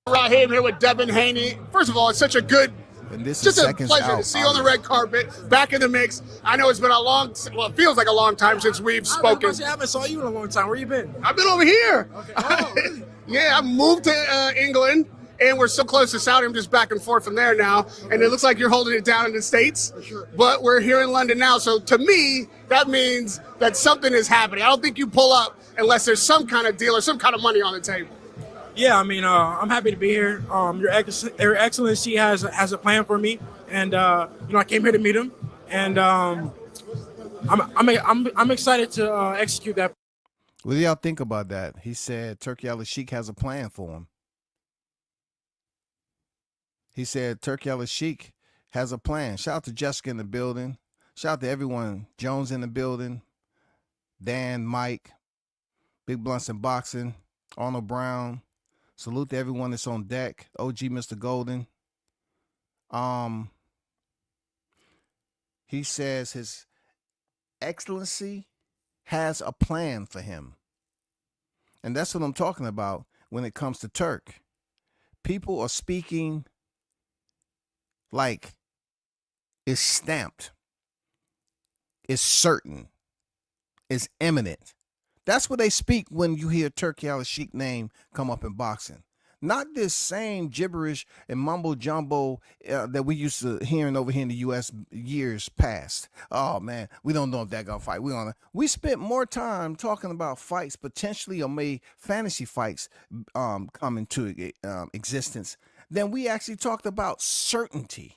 Raheem here with Devin Haney. First of all, it's such a good, And this just is a seconds pleasure out. to see you on the red carpet, back in the mix. I know it's been it feels like a long time since we've spoken. I haven't saw you in a long time. Where you been? I've been over here. Okay. Oh, really? Yeah, I moved to England, and we're so close to Saudi. I'm just back and forth from there now, and it looks like you're holding it down in the States. Sure. But we're here in London now, so to me, that means that something is happening. I don't think you pull up unless there's some kind of deal or some kind of money on the table. Yeah, I mean, I'm happy to be here. Your Excellency has a plan for me, and I came here to meet him, and I'm excited to execute that. What do y'all think about that? He said Turki Al-Sheikh has a plan for him. He said Turki Al-Sheikh has a plan. Shout out to Jessica in the building. Shout out to everyone. Jones in the building. Dan, Mike, Big Blunts and Boxing, Arnold Brown. Salute to everyone that's on deck. OG Mr. Golden. He says His Excellency has a plan for him. And that's what I'm talking about when it comes to Turk. People are speaking like it's stamped, it's certain, it's imminent. That's what they speak when you hear Turki Al-Sheikh name come up in boxing. Not this same gibberish and mumbo jumbo that we used to hearing over here in the U.S. years past. Oh man, we don't know if that gonna fight. We spent more time talking about fights potentially, or maybe fantasy fights come into existence, than we actually talked about certainty.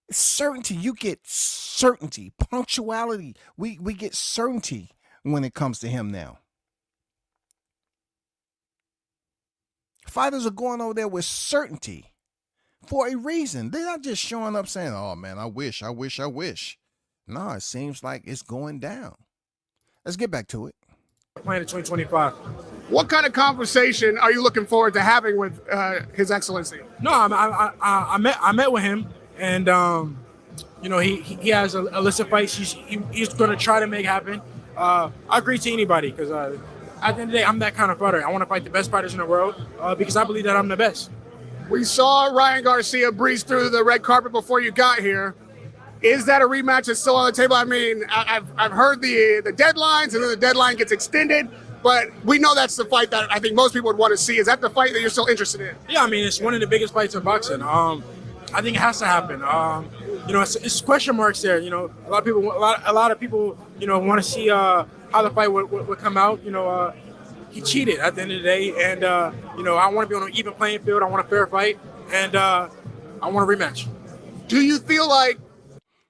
Certainty, you get certainty, punctuality. We get certainty when it comes to him now. Fighters are going over there with certainty for a reason. They're not just showing up saying, oh man, I wish. No, it seems like it's going down. Let's get back to it. Plan in 2025. What kind of conversation are you looking forward to having with His Excellency? No, I met with him, and he has a list of fights he's going to try to make happen. I agree to anybody, because at the end of the day, I'm that kind of fighter. I want to fight the best fighters in the world because I believe that I'm the best. We saw Ryan Garcia breeze through the red carpet before you got here. Is that a rematch that's still on the table? I mean, I've heard the deadlines, and then the deadline gets extended, but we know that's the fight that I think most people would want to see. Is that the fight that you're still interested in? Yeah, I mean, it's one of the biggest fights in boxing. I think it has to happen. It's question marks there. A lot of people, want to see how the fight would come out. He cheated at the end of the day, and I want to be on an even playing field. I want a fair fight, and I want a rematch. Do you feel like?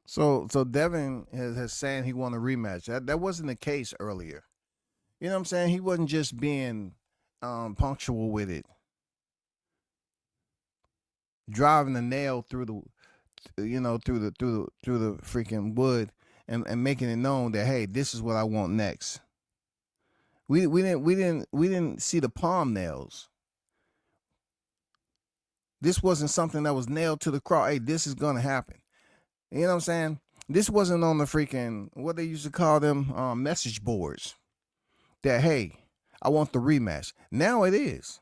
So Devin has saying he won a rematch. That wasn't the case earlier. You know what I'm saying? He wasn't just being punctual with it. driving a nail through the freaking wood and making it known that, hey, this is what I want next. We didn't see the palm nails. This wasn't something that was nailed to the cross. Hey, this is gonna happen. You know what I'm saying? This wasn't on the freaking, what they used to call them, message boards. That, hey, I want the rematch. Now it is.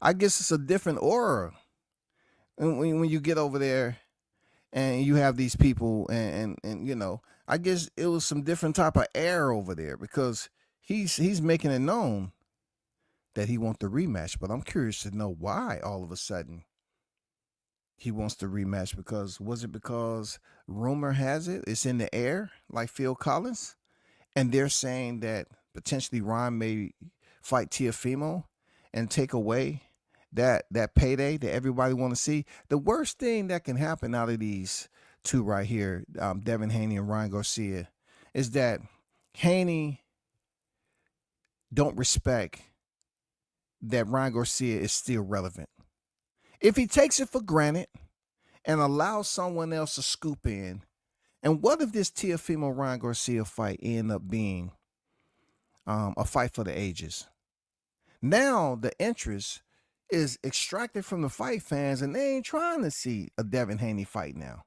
I guess it's a different aura when you get over there and you have these people and you know, I guess it was some different type of air over there because he's making it known that he wants the rematch. But I'm curious to know why all of a sudden he wants the rematch. Because was it because rumor has it it's in the air like Phil Collins, and they're saying that potentially Ron may fight Teofimo and take away that payday that everybody want to see. The worst thing that can happen out of these two right here, Devin Haney and Ryan Garcia, is that Haney don't respect that Ryan Garcia is still relevant. If he takes it for granted and allows someone else to scoop in, and what if this Teofimo Ryan Garcia fight end up being a fight for the ages? Now the interest is extracted from the fight fans, and they ain't trying to see a Devin Haney fight now.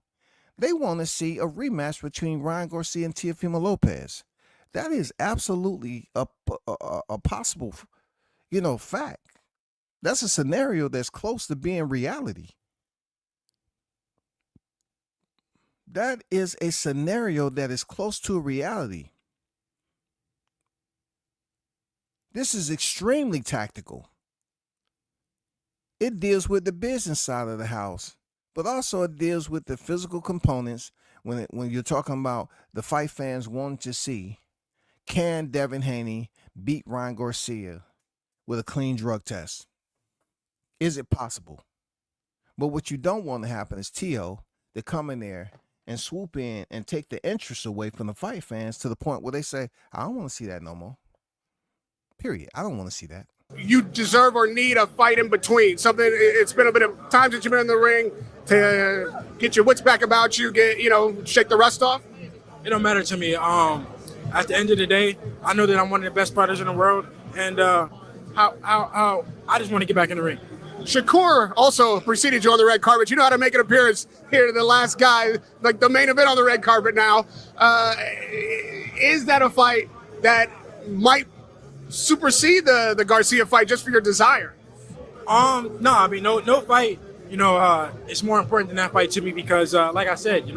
They want to see a rematch between Ryan Garcia and Teofimo Lopez. That is absolutely a possible, fact. That's a scenario that's close to being reality. That is a scenario that is close to a reality. This is extremely tactical. It deals with the business side of the house, but also it deals with the physical components when you're talking about the fight fans wanting to see, can Devin Haney beat Ryan Garcia with a clean drug test? Is it possible? But what you don't want to happen is Teo to come in there and swoop in and take the interest away from the fight fans to the point where they say, I don't want to see that no more. Period. I don't want to see that. You deserve or need a fight in between. Something. It's been a bit of time since you've been in the ring to get your wits back about you. Shake the rust off. It don't matter to me. At the end of the day, I know that I'm one of the best fighters in the world, and how I just want to get back in the ring. Shakur also preceded you on the red carpet. You know how to make an appearance here, the last guy, like the main event on the red carpet now. Is that a fight that might supersede the Garcia fight just for your desire? No, I mean, no fight, it's more important than that fight to me because, like I said,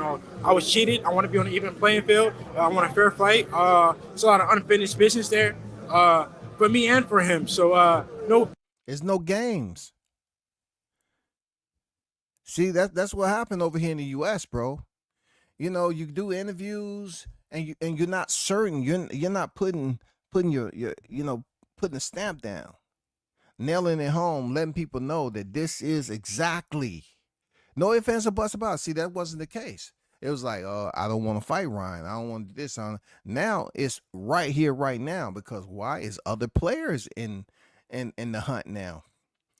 I was cheated. I want to be on an even playing field. I want a fair fight. It's a lot of unfinished business there for me and for him. So, no. There's no games. See, that's what happened over here in the U.S., bro. You do interviews and you're not certain. You're not putting your putting a stamp down, nailing it home, letting people know that this is exactly, no ifs, ands, or buts about it. See, that wasn't the case. It was like, I don't want to fight Ryan. I don't want to do this. Now it's right here, right now, because why? Is other players in the hunt now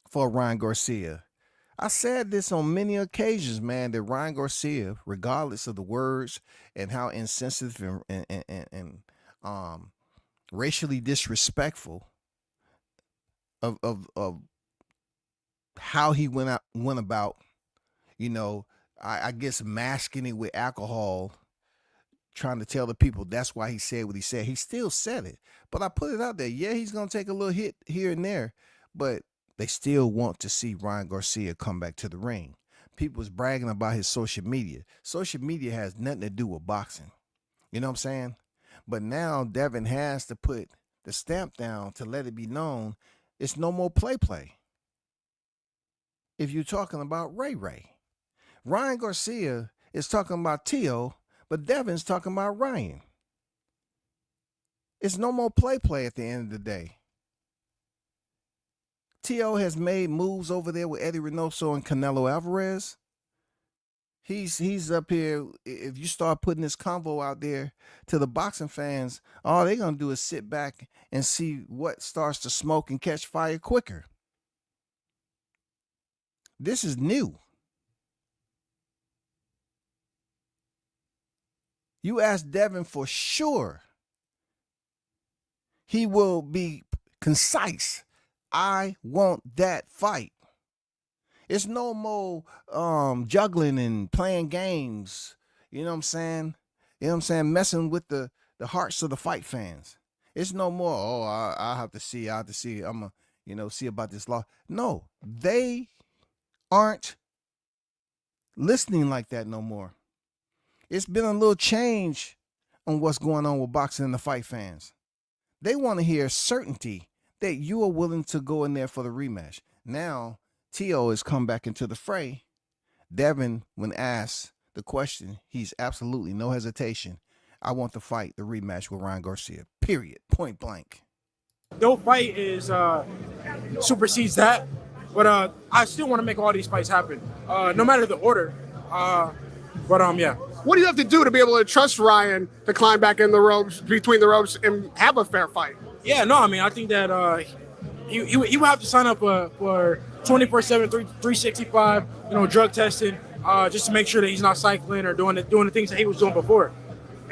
for Ryan Garcia. I said this on many occasions, man, that Ryan Garcia, regardless of the words and how insensitive and racially disrespectful of how he went about, I guess masking it with alcohol, trying to tell the people that's why he said what he said. He still said it, but I put it out there. Yeah, he's gonna take a little hit here and there, but they still want to see Ryan Garcia come back to the ring. People was bragging about his social media. Social media has nothing to do with boxing. You know what I'm saying? But now Devin has to put the stamp down to let it be known it's no more play. If you're talking about Ray. Ryan Garcia is talking about Teo, but Devin's talking about Ryan. It's no more play at the end of the day. Teo has made moves over there with Eddie Reynoso and Canelo Alvarez. He's up here. If you start putting this convo out there to the boxing fans, all they're going to do is sit back and see what starts to smoke and catch fire quicker. This is new. You ask Devin for sure, he will be concise. I want that fight. It's no more juggling and playing games. You know what I'm saying? You know what I'm saying? Messing with the hearts of the fight fans. It's no more, oh, I have to see. I'm going to, see about this law. No, they aren't listening like that no more. It's been a little change on what's going on with boxing and the fight fans. They want to hear certainty that you are willing to go in there for the rematch. Now, T.O. has come back into the fray. Devin, when asked the question, he's absolutely no hesitation. I want to fight the rematch with Ryan Garcia, period, point blank. No fight is supersedes that, but I still want to make all these fights happen, no matter the order. Yeah. What do you have to do to be able to trust Ryan to climb back in the ropes, between the ropes, and have a fair fight? Yeah, no, I mean, I think that he would have to sign up for 24/7, 365, drug testing, just to make sure that he's not cycling or doing the things that he was doing before.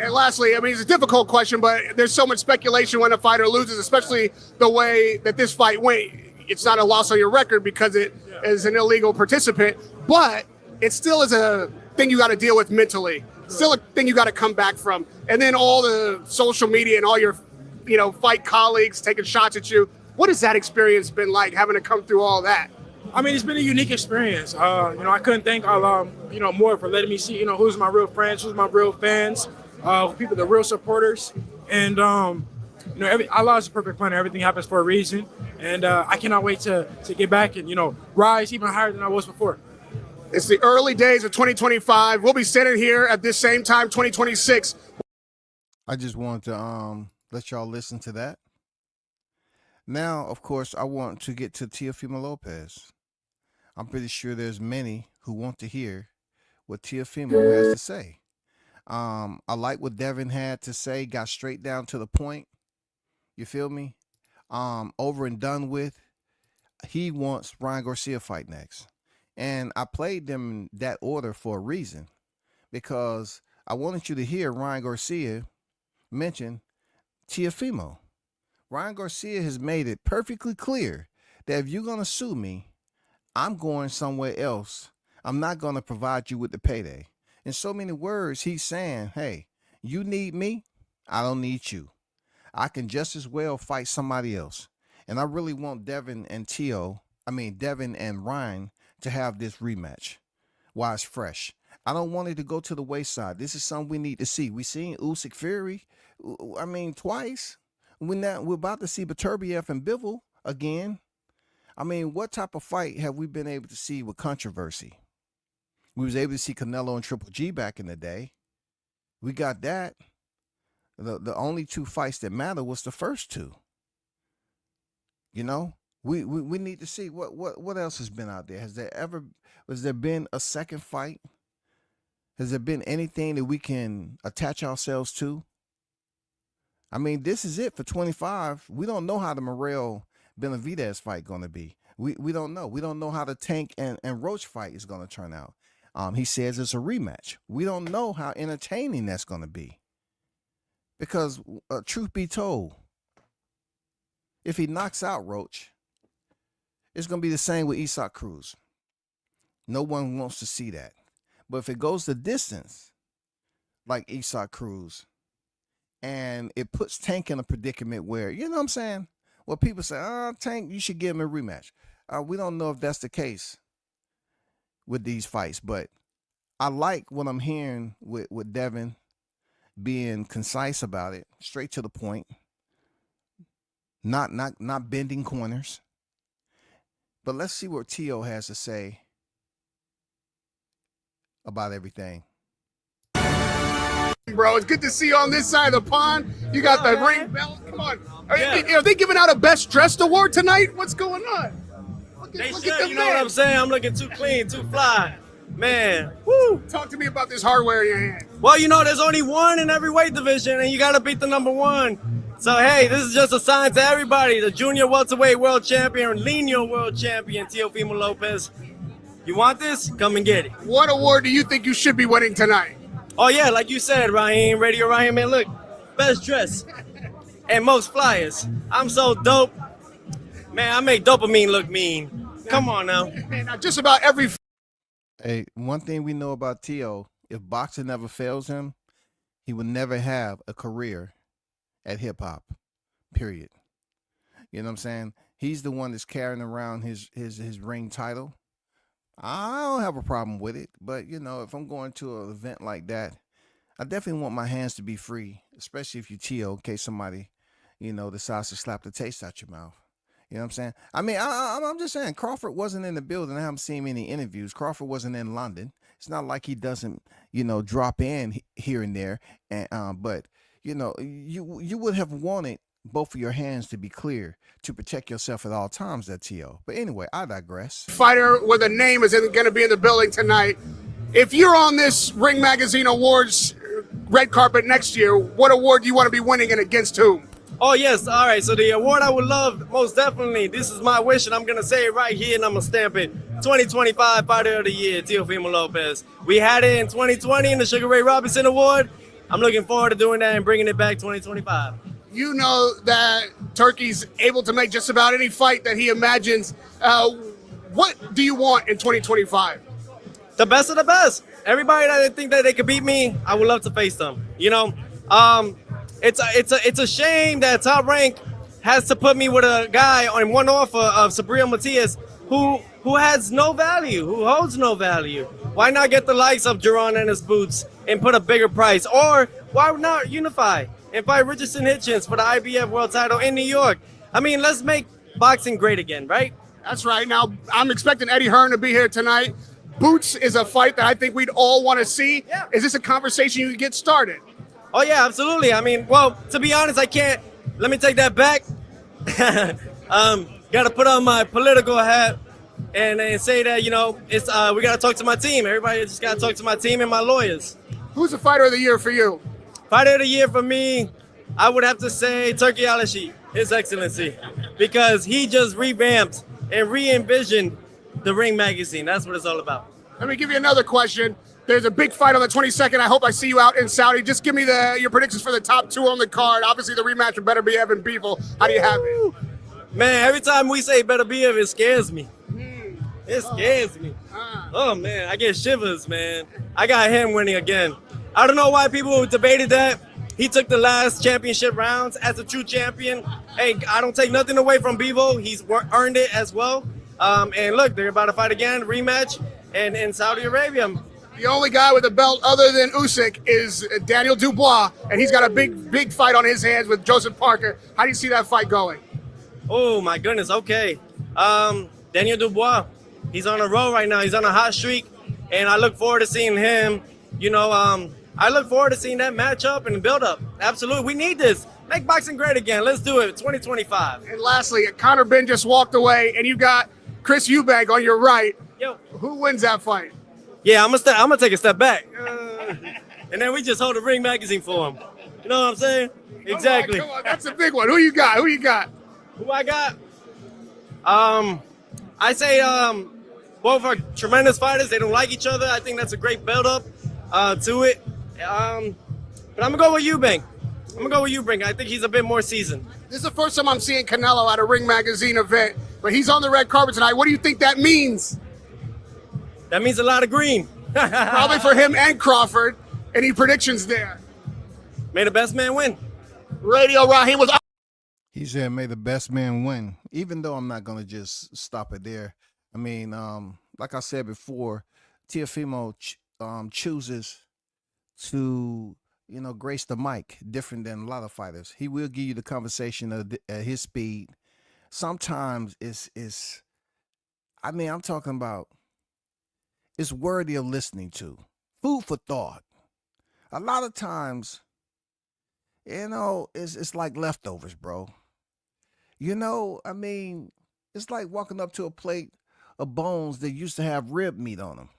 And lastly, I mean, it's a difficult question, but there's so much speculation when a fighter loses, especially the way that this fight went. It's not a loss on your record because it is an illegal participant, but it still is a thing you got to deal with mentally. Still a thing you got to come back from. And then all the social media and all your, fight colleagues taking shots at you. What has that experience been like, having to come through all that? I mean, it's been a unique experience. I couldn't thank more for letting me see, who's my real friends, who's my real fans, people, the real supporters. And, Allah is a perfect plan. Everything happens for a reason. And I cannot wait to get back and, rise even higher than I was before. It's the early days of 2025. We'll be sitting here at this same time, 2026. I just wanted to let y'all listen to that. Now, of course, I want to get to Teofimo Lopez. I'm pretty sure there's many who want to hear what Teofimo has to say. I like what Devin had to say, got straight down to the point. You feel me? Over and done with. He wants Ryan Garcia fight next. And I played them in that order for a reason, because I wanted you to hear Ryan Garcia mention Teofimo. Ryan Garcia has made it perfectly clear that if you're going to sue me, I'm going somewhere else. I'm not going to provide you with the payday. In so many words, he's saying, hey, you need me, I don't need you. I can just as well fight somebody else. And I really want Devin and Ryan to have this rematch while it's fresh. I don't want it to go to the wayside. This is something we need to see. We seen Usyk Fury, twice. We're about to see Beterbiev and Bivol again. What type of fight have we been able to see with controversy? We was able to see Canelo and Triple G back in the day. We got that. The only two fights that matter was the first two. We need to see what else has been out there. Has there been a second fight? Has there been anything that we can attach ourselves to? This is it for 25. We don't know how the Morrell Benavidez fight going to be. We don't know. We don't know how the Tank and Roach fight is going to turn out. He says it's a rematch. We don't know how entertaining that's going to be. Because truth be told, if he knocks out Roach, it's going to be the same with Isaac Cruz. No one wants to see that. But if it goes the distance, like Isaac Cruz, and it puts Tank in a predicament where, you know what I'm saying? Well, people say, Tank, you should give him a rematch. We don't know if that's the case with these fights, but I like what I'm hearing with Devin being concise about it, straight to the point, not bending corners. But let's see what T.O. has to say about everything. Bro, it's good to see you on this side of the pond. You got the ring belt. Come on. Are they giving out a best dressed award tonight? What's going on? Look at them, you know what I'm saying? I'm looking too clean, too fly. Man, woo. Talk to me about this hardware in your hand. Well, there's only one in every weight division, and you got to beat the number one. So, hey, this is just a sign to everybody. The junior welterweight world champion, lineal world champion, Teofimo Lopez. You want this? Come and get it. What award do you think you should be winning tonight? Oh yeah, like you said, Raheem, Radio Raheem, man, look, best dress and most flyers. I'm so dope. Man, I make dopamine look mean. Come on now. And just about every Hey, one thing we know about T.O., if boxing never fails him, he would never have a career at hip hop. Period. You know what I'm saying? He's the one that's carrying around his ring title. I don't have a problem with it, but you know, if I'm going to an event like that, I definitely want my hands to be free, especially if you T.O., in case somebody, you know, decides to slap the taste out your mouth. You know what I'm saying? I mean, I'm just saying, Crawford wasn't in the building. I haven't seen many interviews. Crawford wasn't in London. It's not like he doesn't, you know, drop in here and there. And but you know, you would have wanted both of your hands to be clear to protect yourself at all times. That T.O. But anyway, I digress. fighter with a name is going to be in the building tonight. If you're on this Ring Magazine Awards red carpet next year, what award do you want to be winning and against whom? Oh yes, all right. So the award I would love, most definitely, this is my wish, and I'm gonna say it right here, and I'm gonna stamp it. 2025 Fighter of the Year, Teofimo Lopez. We had it in 2020 in the Sugar Ray Robinson Award. I'm looking forward to doing that and bringing it back 2025. You know that Turkey's able to make just about any fight that he imagines. What do you want in 2025? The best of the best. Everybody that think that they could beat me, I would love to face them. You know, it's a shame that Top Rank has to put me with a guy on one offer of Sabrina Matias who has no value, who holds no value. Why not get the likes of Jerron and his boots and put a bigger price? Or why not unify and fight Richardson Hitchens for the IBF world title in New York? I mean, let's make boxing great again, right? That's right. Now, I'm expecting Eddie Hearn to be here tonight. Boots is a fight that I think we'd all want to see. Yeah. Is this a conversation you could get started? Oh, yeah, absolutely. I mean, well, to be honest, I can't. Let me take that back. Got to put on my political hat and say that, you know, it's we got to talk to my team. Everybody just got to talk to my team and my lawyers. Who's the fighter of the year for you? Fighter of the year for me, I would have to say Turki Al-Sheikh, His Excellency, because he just revamped and re-envisioned the Ring Magazine. That's what it's all about. Let me give you another question. There's a big fight on the 22nd. I hope I see you out in Saudi. Just give me your predictions for the top two on the card. Obviously, the rematch would better be Evan Beevil. How do you have it? Man, every time we say better be it scares me. It scares me. Oh, man, I get shivers, man. I got him winning again. I don't know why people debated that. He took the last championship rounds as a true champion. Hey, I don't take nothing away from Bevo. He's earned it as well. And look, they're about to fight again, rematch, and in Saudi Arabia. The only guy with a belt other than Usyk is Daniel Dubois, and he's got a big fight on his hands with Joseph Parker. How do you see that fight going? Oh, my goodness, okay. Daniel Dubois, he's on a roll right now. He's on a hot streak, and I look forward to seeing him. You know, I look forward to seeing that matchup and build-up. Absolutely, we need this. Make boxing great again. Let's do it, 2025. And lastly, Conor Benn just walked away, and you got Chris Eubank on your right. Yo. Who wins that fight? Yeah, I'm gonna take a step back, and then we just hold the Ring Magazine for him. You know what I'm saying? Exactly. Come on, that's a big one. Who you got? Who I got? I say both are tremendous fighters. They don't like each other. I think that's a great build-up to it. But I'm gonna go with Eubank. I think he's a bit more seasoned. This is the first time I'm seeing Canelo at a Ring Magazine event, but he's on the red carpet tonight. What do you think that means? That means a lot of green. Probably for him and Crawford. Any predictions there? May the best man win. Radio Raheem was. He said, "May the best man win." Even though I'm not gonna just stop it there. I mean, like I said before, Teofimo chooses to, you know, grace the mic different than a lot of fighters. He will give you the conversation at his speed. Sometimes it's. I mean, I'm talking about. It's worthy of listening to. Food for thought. A lot of times, you know, it's like leftovers, bro. You know, I mean, it's like walking up to a plate of bones that used to have rib meat on them.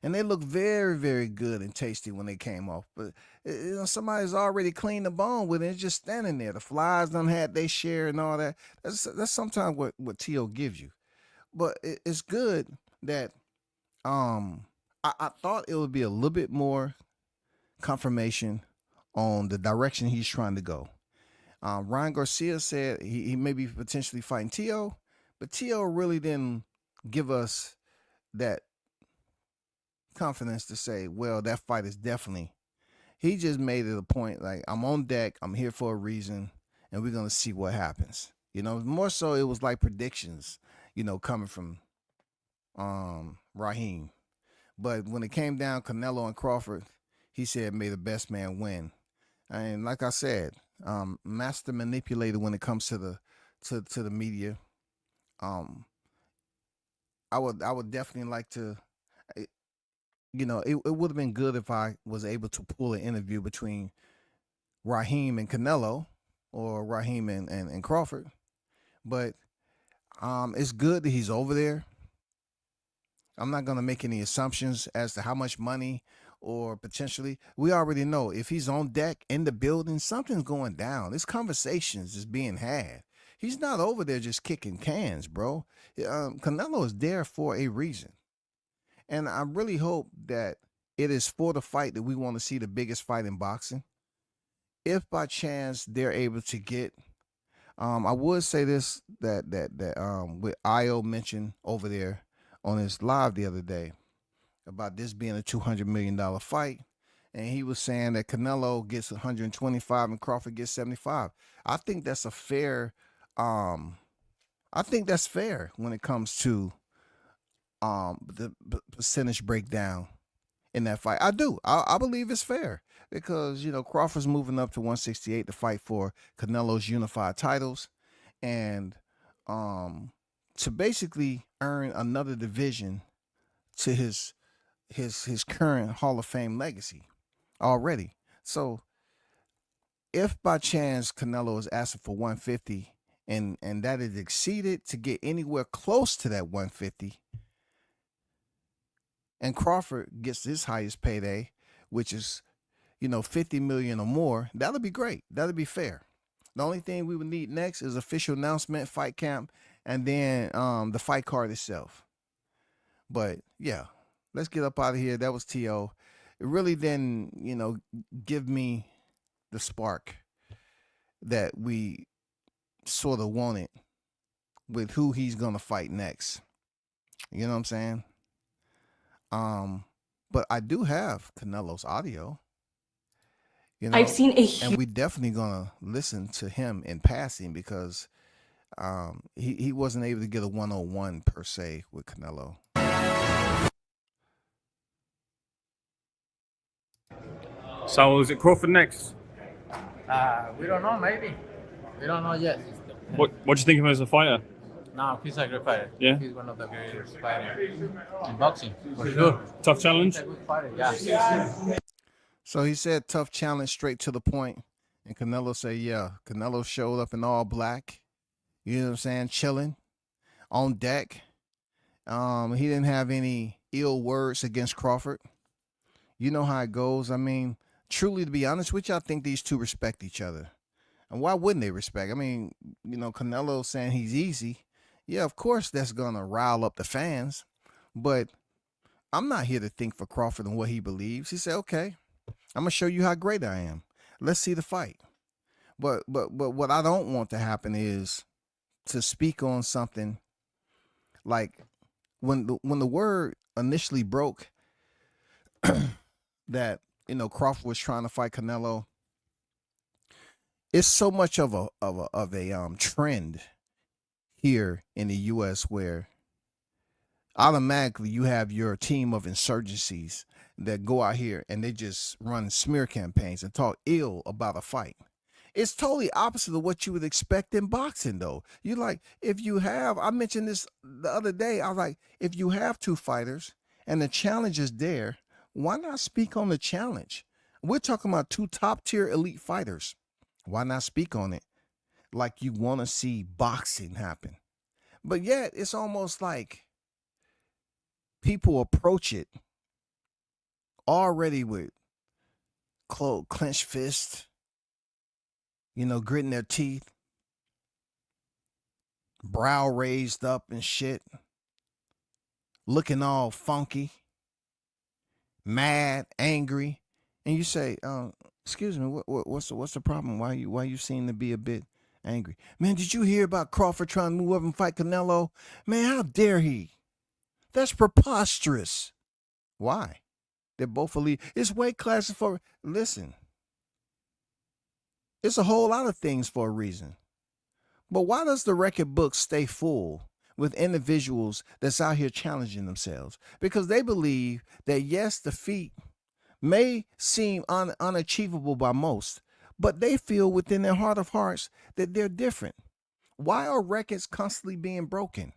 And they look very, very good and tasty when they came off. But, you know, somebody's already cleaned the bone with it. It's just standing there. The flies done had their share and all that. That's sometimes what T.O. gives you. But it's good that I thought it would be a little bit more confirmation on the direction he's trying to go. Ryan Garcia said he may be potentially fighting Tio, but Tio really didn't give us that confidence to say, well, that fight is definitely. He just made it a point like, I'm on deck, I'm here for a reason, and we're gonna see what happens. More so it was like predictions, coming from Raheem. But when it came down Canelo and Crawford, he said, may the best man win. And like I said, master manipulator when it comes to the media. I would definitely like to, it would have been good if I was able to pull an interview between Raheem and Canelo, or Raheem and Crawford. But it's good that he's over there. I'm not going to make any assumptions as to how much money or potentially. We already know if he's on deck in the building, something's going down. This conversations is being had. He's not over there just kicking cans, bro. Canelo is there for a reason. And I really hope that it is for the fight that we want to see, the biggest fight in boxing. If by chance they're able to get, I would say this, that with Io mentioned over there on his live the other day about this being a $200 million fight. And he was saying that Canelo gets 125 and Crawford gets 75. I think that's a fair, I think that's fair when it comes to the percentage breakdown in that fight. I do. I believe it's fair because, Crawford's moving up to 168 to fight for Canelo's unified titles and to basically earn another division to his current Hall of Fame legacy already. So if by chance Canelo is asking for 150 and that is exceeded to get anywhere close to that 150, and Crawford gets his highest payday, which is, 50 million or more, that'll be great. That'll be fair. The only thing we would need next is official announcement, fight camp, and then the fight card itself. But yeah, let's get up out of here. That was T.O. It really didn't, give me the spark that we sort of wanted with who he's going to fight next. You know what I'm saying? But I do have Canelo's audio. I've seen and we definitely gonna listen to him in passing because he wasn't able to get a 101 per se with Canelo. So is it Crawford next? We don't know, maybe. We don't know yet. What do you think of him as a fighter? No, he's a great fighter. Yeah? He's one of the greatest fighters in boxing, for sure. Tough challenge? He's a good fighter, yeah. So he said tough challenge, straight to the point. And Canelo said, yeah. Canelo showed up in all black. You know what I'm saying? Chilling on deck. He didn't have any ill words against Crawford. You know how it goes. I mean, truly, to be honest with you, I think these two respect each other. And why wouldn't they respect? I mean, Canelo saying he's easy. Yeah, of course that's going to rile up the fans. But I'm not here to think for Crawford and what he believes. He said, okay, I'm going to show you how great I am. Let's see the fight. But what I don't want to happen is to speak on something like when the word initially broke that, Crawford was trying to fight Canelo. It's so much of a trend here in the U.S. where automatically you have your team of insurgencies that go out here and they just run smear campaigns and talk ill about a fight. It's totally opposite of what you would expect in boxing, though. You like, if you have, I mentioned this the other day, I was like, if you have two fighters and the challenge is there, why not speak on the challenge? We're talking about two top-tier elite fighters. Why not speak on it like you want to see boxing happen? But yet, it's almost like people approach it already with clenched fists, gritting their teeth, brow raised up and shit, looking all funky, mad, angry. and you say, "Excuse me, what's the problem? Why you seem to be a bit angry, man? Did you hear about Crawford trying to move up and fight Canelo? Man, how dare he? That's preposterous. Why? They're both elite. It's weight classes for. Listen, it's a whole lot of things for a reason. But why does the record book stay full with individuals that's out here challenging themselves? Because they believe that, yes, the feat may seem unachievable by most, but they feel within their heart of hearts that they're different. Why are records constantly being broken?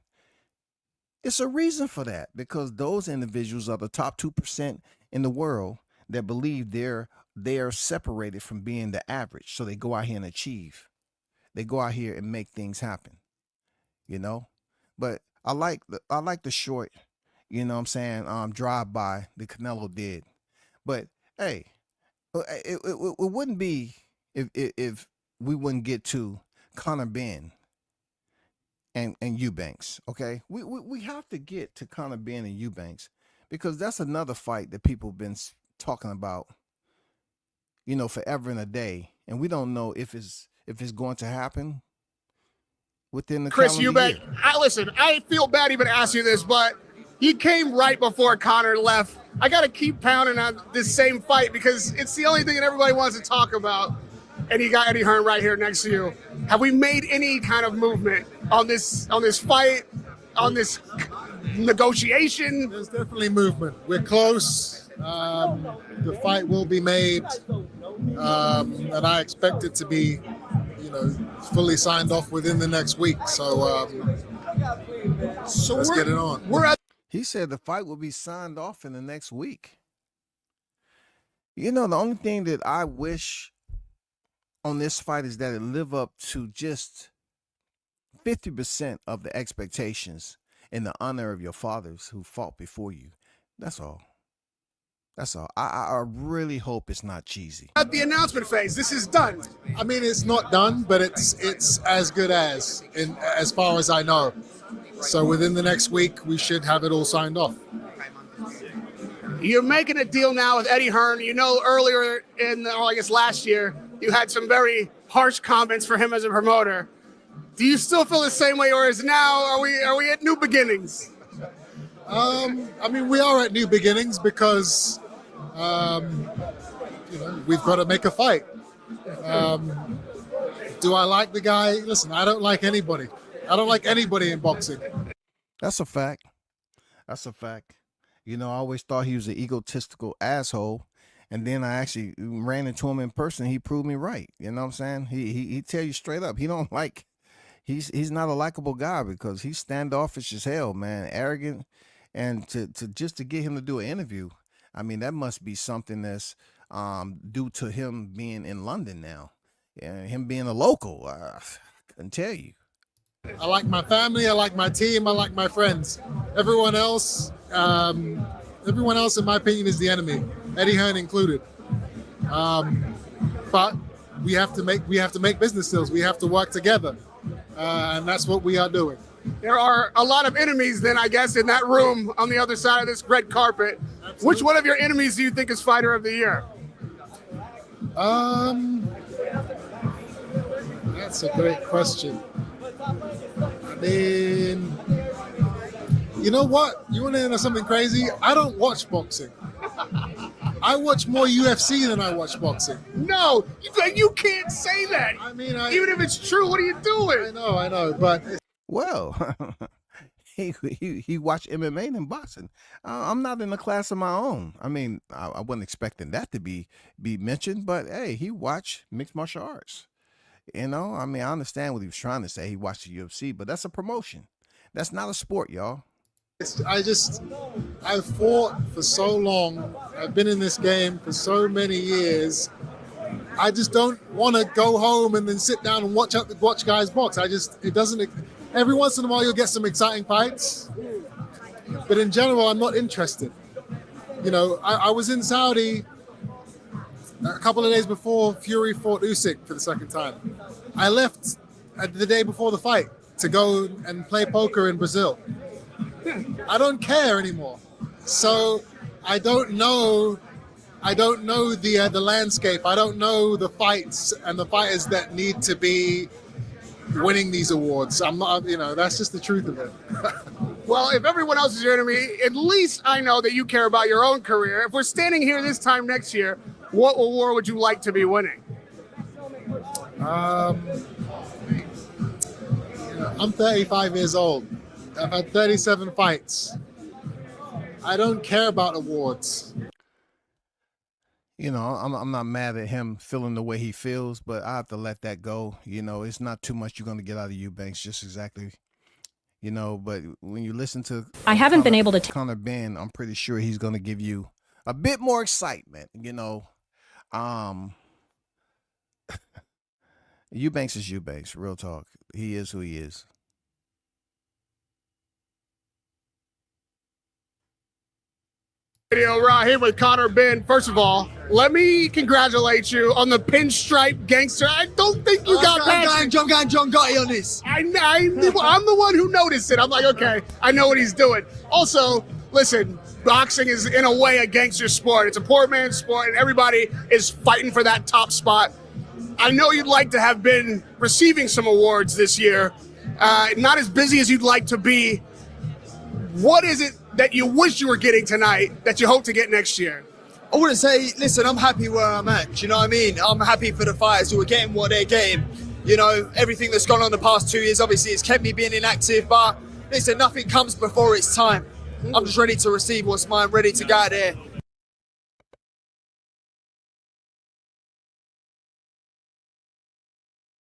It's a reason for that, because those individuals are the top 2% in the world that believe they're separated from being the average. So they go out here and achieve. They go out here and make things happen, you know. But I like the short, you know what I'm saying, drive by that Canelo did. But hey, it wouldn't be if we wouldn't get to Conor Ben and Eubanks. Okay, we have to get to Conor Ben and Eubanks, because that's another fight that people have been talking about, you know, forever and a day, and we don't know if it's going to happen within the Chris calendar Eubank, year. listen, I feel bad even to ask you this, but he came right before Conor left. I got to keep pounding on this same fight because it's the only thing that everybody wants to talk about. And you got Eddie Hearn right here next to you. Have we made any kind of movement on this fight, on this negotiation? There's definitely movement. We're close. The fight will be made, and I expect it to be, you know, fully signed off within the next week. So let's get it on. He said the fight will be signed off in the next week. You know, the only thing that I wish on this fight is that it live up to just 50% of the expectations in the honor of your fathers who fought before you. That's all. That's all. I really hope it's not cheesy. At the announcement phase, this is done. I mean, it's not done, but it's as good as far as I know. So within the next week, we should have it all signed off. You're making a deal now with Eddie Hearn. You know, earlier I guess last year, you had some very harsh comments for him as a promoter. Do you still feel the same way, or is now are we at new beginnings? I mean, we are at new beginnings because you know, we've got to make a fight. Do I like the guy? Listen, I don't like anybody. I don't like anybody in boxing. That's a fact. That's a fact. You know, I always thought he was an egotistical asshole, and then I actually ran into him in person. He proved me right. You know what I'm saying? He tell you straight up. He don't like. He's not a likable guy because he's standoffish as hell, man. Arrogant, and to get him to do an interview, I mean, that must be something that's due to him being in London now, and him being a local. I couldn't tell you. I like my family. I like my team. I like my friends. Everyone else, in my opinion, is the enemy. Eddie Hearn included. But we have to make business deals. We have to work together, and that's what we are doing. There are a lot of enemies then, I guess, in that room on the other side of this red carpet. Absolutely. Which one of your enemies do you think is Fighter of the Year? That's a great question. I mean, you know what? You want to know something crazy? I don't watch boxing. I watch more UFC than I watch boxing. No, you can't say that. I mean, even if it's true, what are you doing? I know, but well, he watched MMA than boxing. I'm not in a class of my own. I mean, I wasn't expecting that to be mentioned, but hey, he watched mixed martial arts. You know, I mean, I understand what he was trying to say. He watched the UFC, but that's a promotion. That's not a sport, y'all. I've fought for so long. I've been in this game for so many years. I just don't want to go home and then sit down and watch guys box. Every once in a while you'll get some exciting fights, but in general, I'm not interested. You know, I was in Saudi a couple of days before Fury fought Usyk for the second time. I left the day before the fight to go and play poker in Brazil. I don't care anymore. So I don't know I don't know the landscape. I don't know the fights and the fighters that need to be winning these awards. I'm not, that's just the truth of it. Well, if everyone else is your enemy, at least I know that you care about your own career. If we're standing here this time next year, what award would you like to be winning? I'm 35 years old. I've had 37 fights. I don't care about awards. I'm not mad at him feeling the way he feels, but I have to let that go. It's not too much you're going to get out of Eubanks, just exactly. But when you listen to I haven't been able to Conor Ben, I'm pretty sure he's going to give you a bit more excitement, Eubanks is Eubanks, real talk. He is who he is. Video right here with Conor Ben. First of all, let me congratulate you on the pinstripe gangster. I don't think you got past John Gotti on this. I'm the one who noticed it. I'm like, okay, I know what he's doing. Also, listen, boxing is in a way a gangster sport. It's a poor man's sport, and everybody is fighting for that top spot. I know you'd like to have been receiving some awards this year. Not as busy as you'd like to be. What is it that you wish you were getting tonight that you hope to get next year? I wouldn't say, listen, I'm happy where I'm at. Do you know what I mean? I'm happy for the fighters who are getting what they're getting. Everything that's gone on the past 2 years, obviously, it's kept me being inactive. But listen, nothing comes before its time. I'm just ready to receive what's mine, ready to go out there.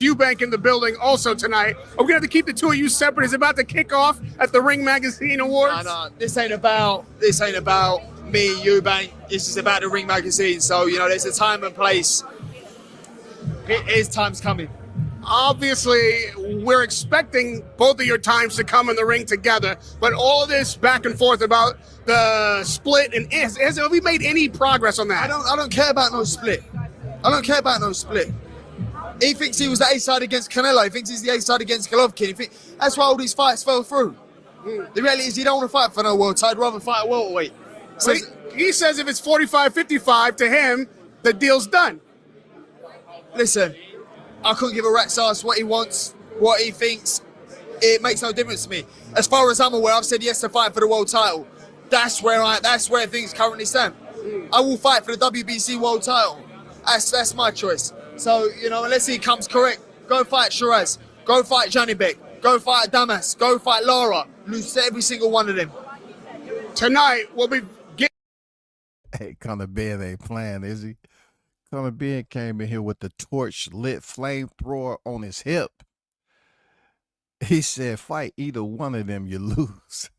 Eubank in the building also tonight. Are we going to have to keep the two of you separate? Is it about to kick off at the Ring Magazine Awards? No, this ain't about me, Eubank. This is about the Ring Magazine. So, there's a time and place. His time's coming. Obviously, we're expecting both of your times to come in the ring together, but all of this back and forth about the split, and have we made any progress on that? I don't care about no split. He thinks he was the A-side against Canelo. He thinks he's the A-side against Golovkin. That's why all these fights fell through. The reality is he don't want to fight for no world title. He'd rather fight a welterweight. So he says if it's 45-55 to him, the deal's done. Listen, I couldn't give a rat's ass what he wants, what he thinks. It makes no difference to me. As far as I'm aware, I've said yes to fight for the world title. That's where things currently stand. I will fight for the WBC world title. That's my choice. So, unless he comes correct, go fight Shiraz, go fight Janibek, go fight Damas, go fight Lara, lose to every single one of them. Tonight, we'll be getting... Hey, Conor Ben ain't playing, is he? Conor Ben came in here with the torch lit flamethrower on his hip. He said, fight either one of them, you lose.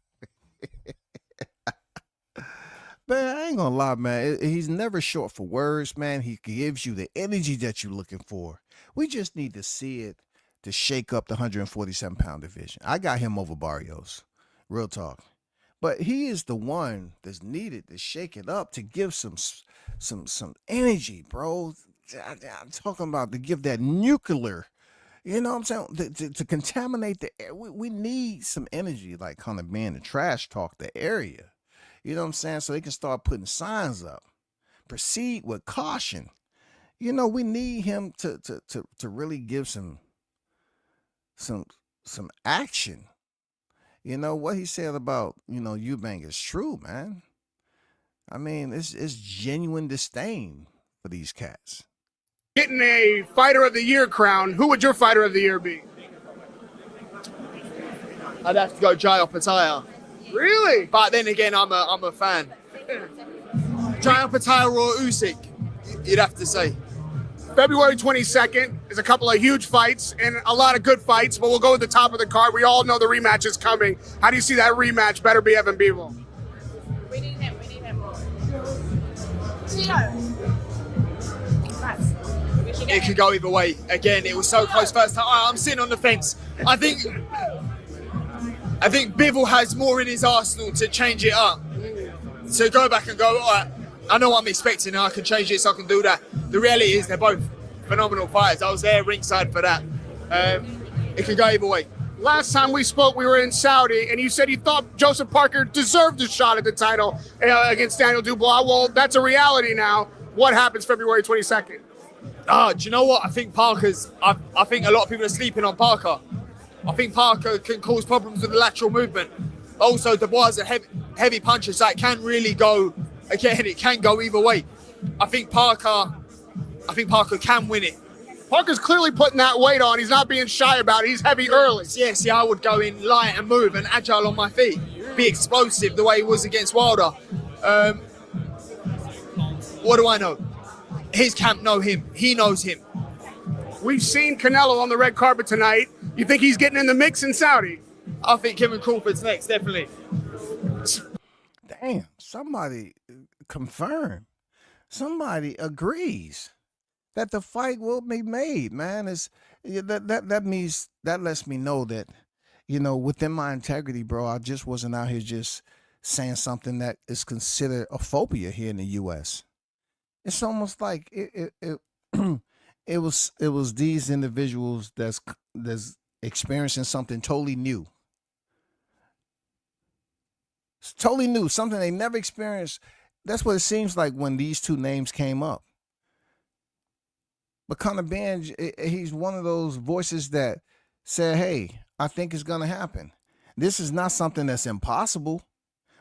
Man, I ain't gonna lie, man. He's never short for words, man. He gives you the energy that you're looking for. We just need to see it to shake up the 147-pound division. I got him over Barrios. Real talk. But he is the one that's needed to shake it up, to give some energy, bro. I'm talking about to give that nuclear, you know what I'm saying? To contaminate the air. We need some energy like Conor Ben to trash talk the area. You know what I'm saying? So they can start putting signs up. Proceed with caution. We need him to really give some action. What he said about, Eubank is true, man. I mean, it's genuine disdain for these cats. Getting a Fighter of the Year crown, who would your Fighter of the Year be? I'd have to go Jai Opataya. Really? But then again, I'm a fan. Jai Opataya or Usyk, you'd have to say. February 22nd is a couple of huge fights and a lot of good fights, but we'll go at the top of the card. We all know the rematch is coming. How do you see that rematch? Better be Evan Beevil. We need him. It could go either way. Again, it was so close first time. I'm sitting on the fence. I think Bivol has more in his arsenal to change it up. To go back and go, all right, I know what I'm expecting, I can change it, so I can do that. The reality is they're both phenomenal fighters. I was there ringside for that. It could go either way. Last time we spoke, we were in Saudi, and you said you thought Joseph Parker deserved a shot at the title against Daniel Dubois. Well, that's a reality now. What happens February 22nd? Do you know what? I think I think a lot of people are sleeping on Parker. I think Parker can cause problems with the lateral movement. Also, Dubois is a heavy puncher, so it can really go, again, it can go either way. I think Parker can win it. Parker's clearly putting that weight on. He's not being shy about it. He's heavy early. Yes, I would go in light and move and agile on my feet. Be explosive the way he was against Wilder. What do I know? His camp know him. He knows him. We've seen Canelo on the red carpet tonight. You think he's getting in the mix in Saudi? I think Kevin Crawford's next, definitely. Damn, somebody confirmed. Somebody agrees that the fight will be made, man. That lets me know that, within my integrity, bro, I just wasn't out here just saying something that is considered a phobia here in the U.S. It's almost like it was these individuals that's experiencing something totally new. It's totally new, something they never experienced. That's what it seems like when these two names came up. But Conor Benn, he's one of those voices that said, hey, I think it's going to happen. This is not something that's impossible,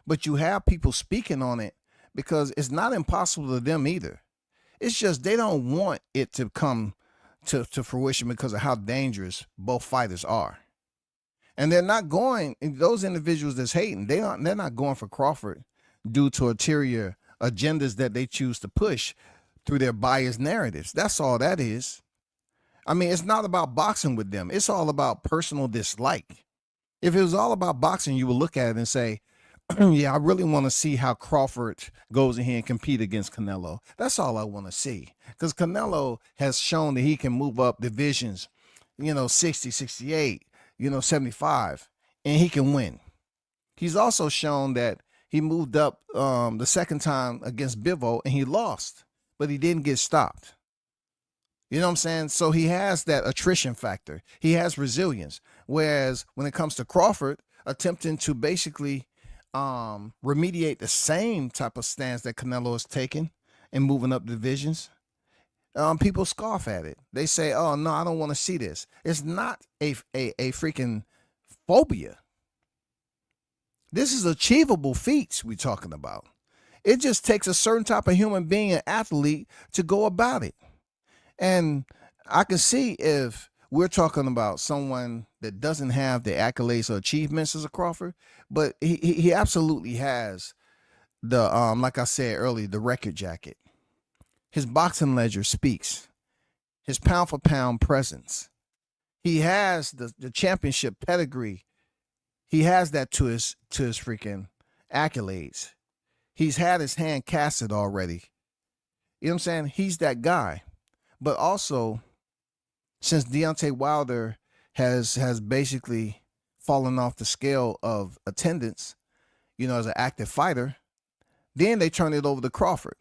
but you have people speaking on it because it's not impossible to them either. It's just they don't want it to come to fruition because of how dangerous both fighters are. And they're not going, those individuals that's hating, they're not going for Crawford due to ulterior agendas that they choose to push through their biased narratives. That's all that is. I mean, it's not about boxing with them. It's all about personal dislike. If it was all about boxing, you would look at it and say, yeah, I really want to see how Crawford goes in here and compete against Canelo. That's all I want to see. Because Canelo has shown that he can move up divisions, 60, 68, 75, and he can win. He's also shown that he moved up the second time against Bivol and he lost, but he didn't get stopped. You know what I'm saying? So he has that attrition factor. He has resilience. Whereas when it comes to Crawford, attempting to basically remediate the same type of stance that Canelo is taking and moving up divisions, people scoff at it. They say, oh, no, I don't want to see this. It's not a freaking phobia. This is achievable feats we're talking about. It just takes a certain type of human being, an athlete, to go about it. And I can see if we're talking about someone that doesn't have the accolades or achievements as a Crawford, but he absolutely has the, like I said earlier, the record jacket. His boxing ledger speaks. His pound for pound presence. He has the championship pedigree. He has that to his freaking accolades. He's had his hand casted already. You know what I'm saying? He's that guy. But also, since Deontay Wilder has basically fallen off the scale of attendance, as an active fighter, then they turn it over to Crawford,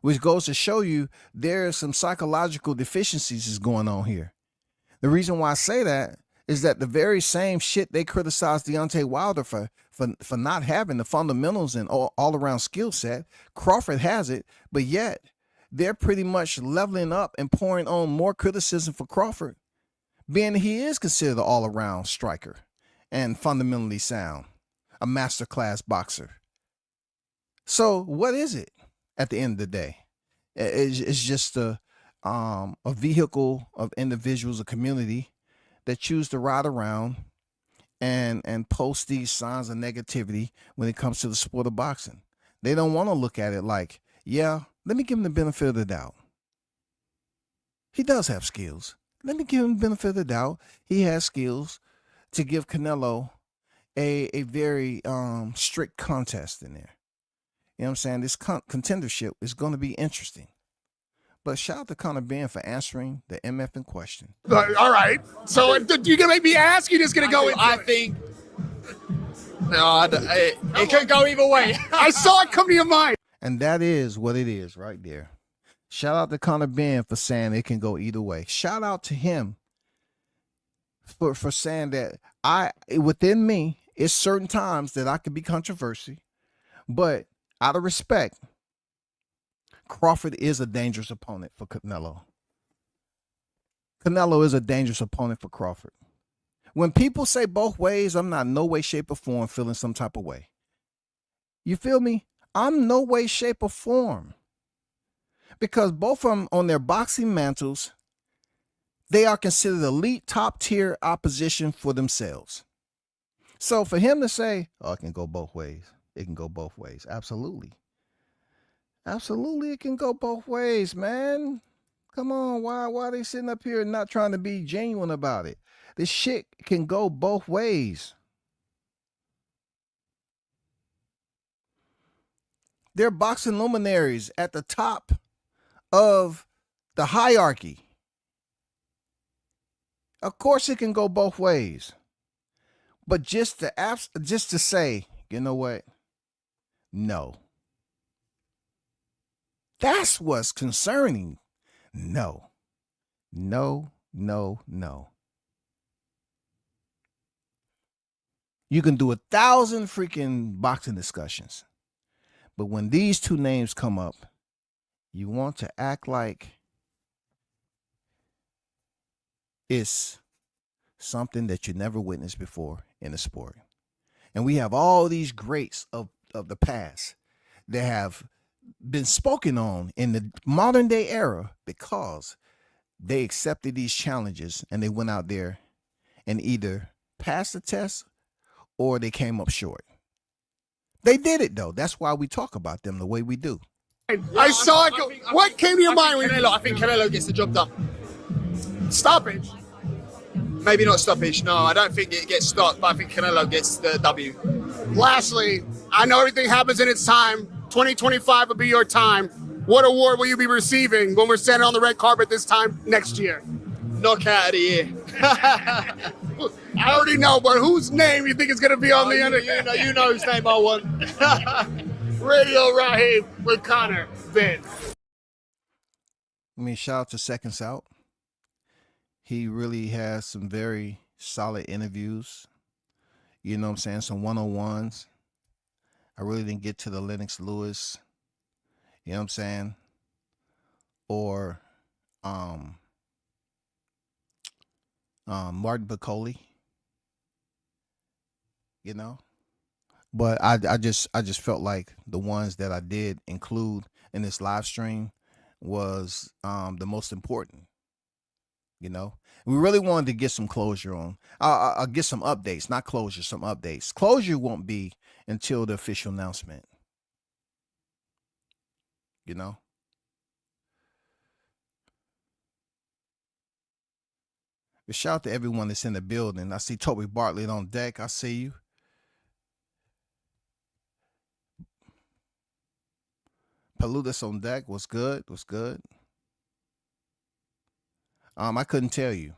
which goes to show you there are some psychological deficiencies is going on here. The reason why I say that is that the very same shit they criticized Deontay Wilder for not having the fundamentals and all around skill set, Crawford has it, but yet they're pretty much leveling up and pouring on more criticism for Crawford, being he is considered an all-around striker and fundamentally sound, a masterclass boxer. So what is it at the end of the day? It's just a vehicle of individuals, a community that choose to ride around and post these signs of negativity when it comes to the sport of boxing. They don't want to look at it like, yeah, let me give him the benefit of the doubt. He does have skills. Let me give him the benefit of the doubt. He has skills to give Canelo a very strict contest in there. You know what I'm saying? This contendership is going to be interesting. But shout out to Conor Benn for answering the MF in question. All right. So you're going to make me ask? You're just going to go into I think... No, it could go either way. I saw it come to your mind. And that is what it is right there. Shout out to Conor Benn for saying it can go either way. Shout out to him for saying that within me, it's certain times that I could be controversial, but out of respect, Crawford is a dangerous opponent for Canelo. Canelo is a dangerous opponent for Crawford. When people say both ways, I'm not no way, shape, or form feeling some type of way. You feel me? I'm no way, shape, or form. Because both of them on their boxing mantles, they are considered elite top tier opposition for themselves. So for him to say, oh, it can go both ways. It can go both ways. Absolutely. Absolutely, it can go both ways, man. Come on, why are they sitting up here and not trying to be genuine about it? This shit can go both ways. They're boxing luminaries at the top of the hierarchy. Of course it can go both ways. But just to say, you know what? No. That's what's concerning. No. No, no, no. You can do 1,000 freaking boxing discussions. But when these two names come up, you want to act like it's something that you never witnessed before in the sport. And we have all these greats of the past that have been spoken on in the modern day era because they accepted these challenges and they went out there and either passed the test or they came up short. They did it though. That's why we talk about them the way we do. I saw it go. What came to your mind when I think Canelo gets the job done? Stoppage. Maybe not stoppage. No, I don't think it gets stopped, but I think Canelo gets the W. Lastly, I know everything happens in its time. 2025 will be your time. What award will you be receiving when we're standing on the red carpet this time next year? Knockout of the year. I already know, but whose name you think is going to be on the end? You know whose name I want. Radio Raheem with Connor Vin. I mean, shout out to Seconds Out. He really has some very solid interviews. You know what I'm saying? Some one-on-ones. I really didn't get to the Lennox Lewis. You know what I'm saying? Or Martin Piccoli. You know? But I just felt like the ones that I did include in this live stream was the most important. You know, we really wanted to get some closure on. I'll get some updates, not closure, some updates. Closure won't be until the official announcement. You know. But shout out to everyone that's in the building. I see Toby Bartlett on deck. I see you. Paludas on deck. What's good? What's good? I couldn't tell you.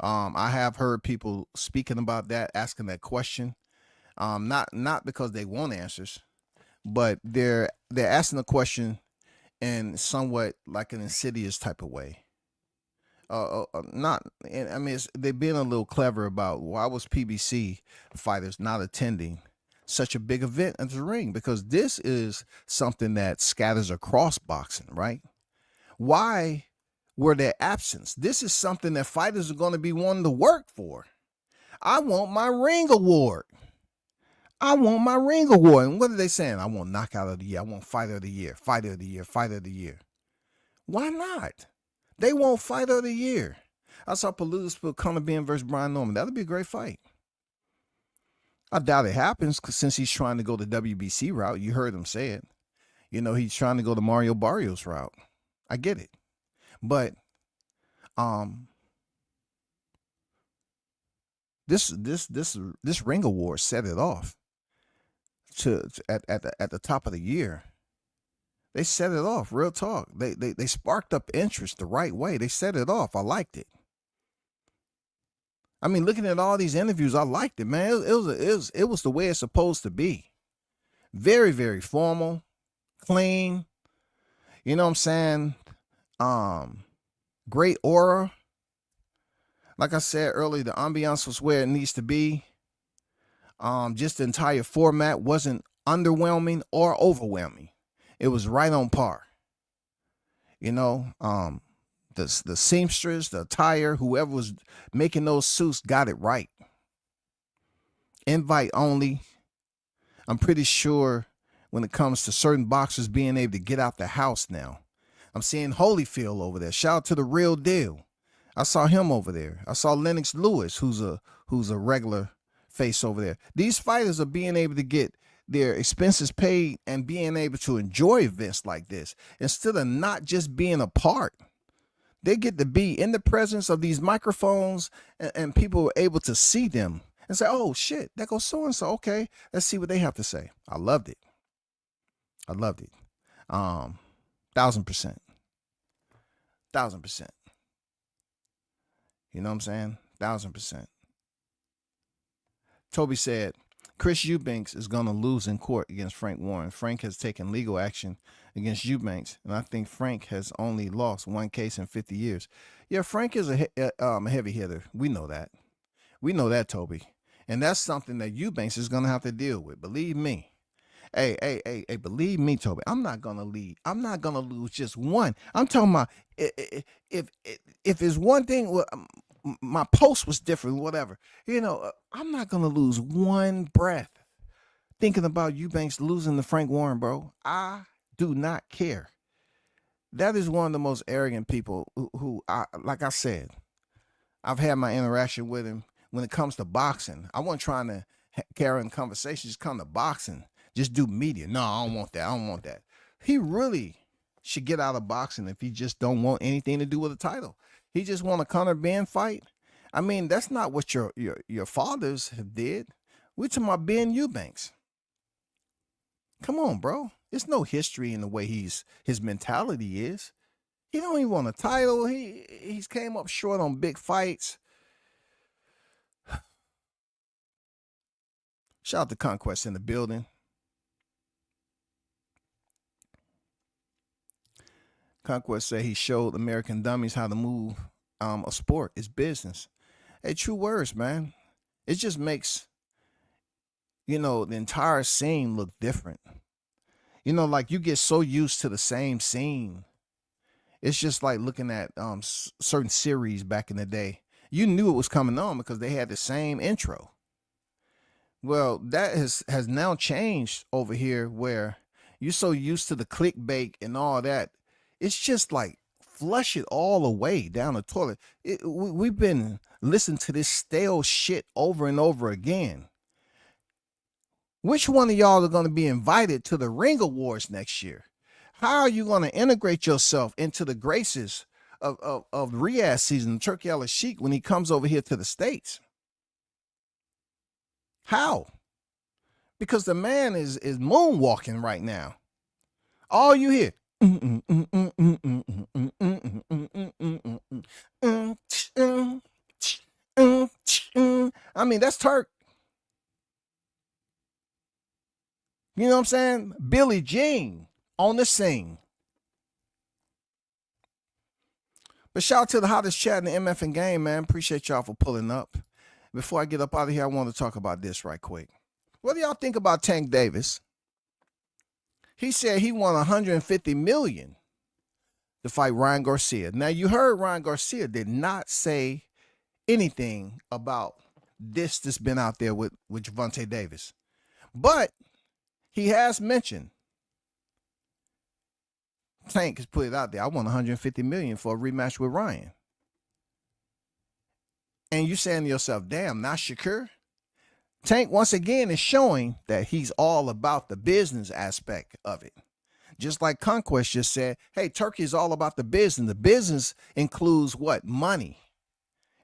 I have heard people speaking about that, asking that question. Not because they want answers, but they're asking the question in somewhat like an insidious type of way. Not, I mean, they're being a little clever about why was PBC fighters not attending such a big event at the ring, because this is something that scatters across boxing, right? Why were their absence? This is something that fighters are going to be wanting to work for. I want my ring award. I want my ring award. And what are they saying? I want knockout of the year. I want fighter of the year, fighter of the year, fighter of the year. Why not? They want fighter of the year. I saw Paludas put Conor Ben versus Brian Norman. That'll be a great fight. I doubt it happens since he's trying to go the WBC route. You heard him say it. You know, he's trying to go the Mario Barrios route. I get it. But this ring award set it off at the top of the year. They set it off. Real talk. They sparked up interest the right way. They set it off. I liked it. I mean, looking at all these interviews, I liked it, man. It was the way it's supposed to be. Very, very formal, clean. You know what I'm saying? Great aura. Like I said earlier, the ambiance was where it needs to be. Just the entire format wasn't underwhelming or overwhelming. It was right on par. You know, the seamstress, the attire, whoever was making those suits got it right. Invite only. I'm pretty sure when it comes to certain boxers being able to get out the house now. I'm seeing Holyfield over there. Shout out to the real deal. I saw him over there. I saw Lennox Lewis, who's a regular face over there. These fighters are being able to get their expenses paid and being able to enjoy events like this instead of not just being a part. They get to be in the presence of these microphones and people are able to see them and say, oh shit, that goes so-and-so. Okay, let's see what they have to say. I loved it. 1000%. 1000%. You know what I'm saying? 1000%. Toby said, Chris Eubanks is going to lose in court against Frank Warren. Frank has taken legal action against Eubanks, and I think Frank has only lost one case in 50 years. Yeah, Frank is a heavy hitter. We know that. We know that, Toby. And that's something that Eubanks is going to have to deal with. Believe me. Hey, believe me, Toby. I'm not going to lead. I'm not going to lose just one. I'm talking about if it's one thing, well, my post was different, whatever. You know, I'm not going to lose one breath thinking about Eubanks losing to Frank Warren, bro. I do not care. That is one of the most arrogant people who like I said, I've had my interaction with him when it comes to boxing. I wasn't trying to carry on conversations, just come to boxing, just do media. No, I don't want that. I don't want that. He really should get out of boxing if he just don't want anything to do with the title. He just want a Conor Ben fight. I mean, that's not what your fathers have did. We're talking about Ben Eubanks. Come on, bro. There's no history in the way his mentality is. He don't even want a title. He's came up short on big fights. Shout out to Conquest in the building. Conquest said he showed American dummies how to move a sport. It's business. Hey, true words, man. It just makes, the entire scene look different. Like you get so used to the same scene. It's just like looking at certain series back in the day. You knew it was coming on because they had the same intro. Well, that has now changed over here where you're so used to the clickbait and all that. It's just like flush it all away down the toilet. We've been listening to this stale shit over and over again. Which one of y'all are going to be invited to the Ring Awards next year? How are you going to integrate yourself into the graces of Riyadh season, Turki Al-Sheikh, when he comes over here to the States? How? Because the man is moonwalking right now. All you hear. I mean, that's Turk. You know what I'm saying? Billie Jean on the scene. But shout out to the hottest chat in the MF and game, man. Appreciate y'all for pulling up. Before I get up out of here, I want to talk about this right quick. What do y'all think about Tank Davis? He said he won $150 million to fight Ryan Garcia. Now, you heard Ryan Garcia did not say anything about this that's been out there with Gervonta Davis. But he has mentioned, Tank has put it out there, I want $150 million for a rematch with Ryan. And you're saying to yourself, damn, not Shakur? Tank, once again, is showing that he's all about the business aspect of it. Just like Conquest just said, hey, Turkey is all about the business. The business includes what? Money.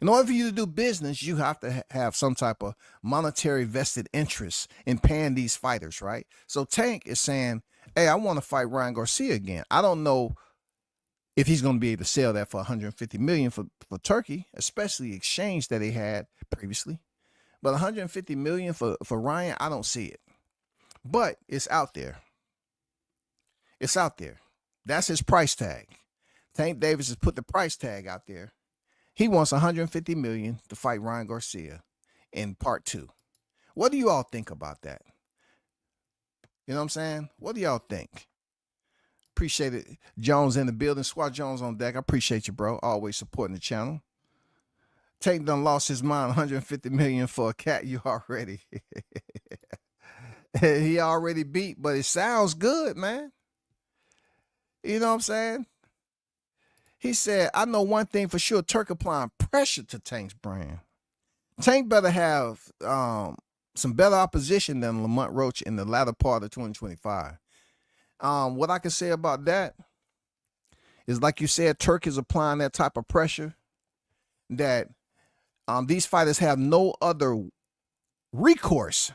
In order for you to do business, you have to have some type of monetary vested interest in paying these fighters, right? So Tank is saying, hey, I want to fight Ryan Garcia again. I don't know if he's going to be able to sell that for $150 million for Turkey, especially the exchange that they had previously. But $150 million for Ryan, I don't see it. But it's out there. It's out there. That's his price tag. Tank Davis has put the price tag out there. He wants 150 million to fight Ryan Garcia in part 2. What do you all think about that? You know what I'm saying? What do y'all think? Appreciate it. Jones in the building. Squad Jones on deck. I appreciate you, bro. Always supporting the channel. Tank done lost his mind. 150 million for a cat. You already. He already beat, but it sounds good, man. You know what I'm saying? He said, I know one thing for sure. Turk applying pressure to Tank's brand. Tank better have some better opposition than Lamont Roach in the latter part of 2025. What I can say about that is, like you said, Turk is applying that type of pressure that these fighters have no other recourse.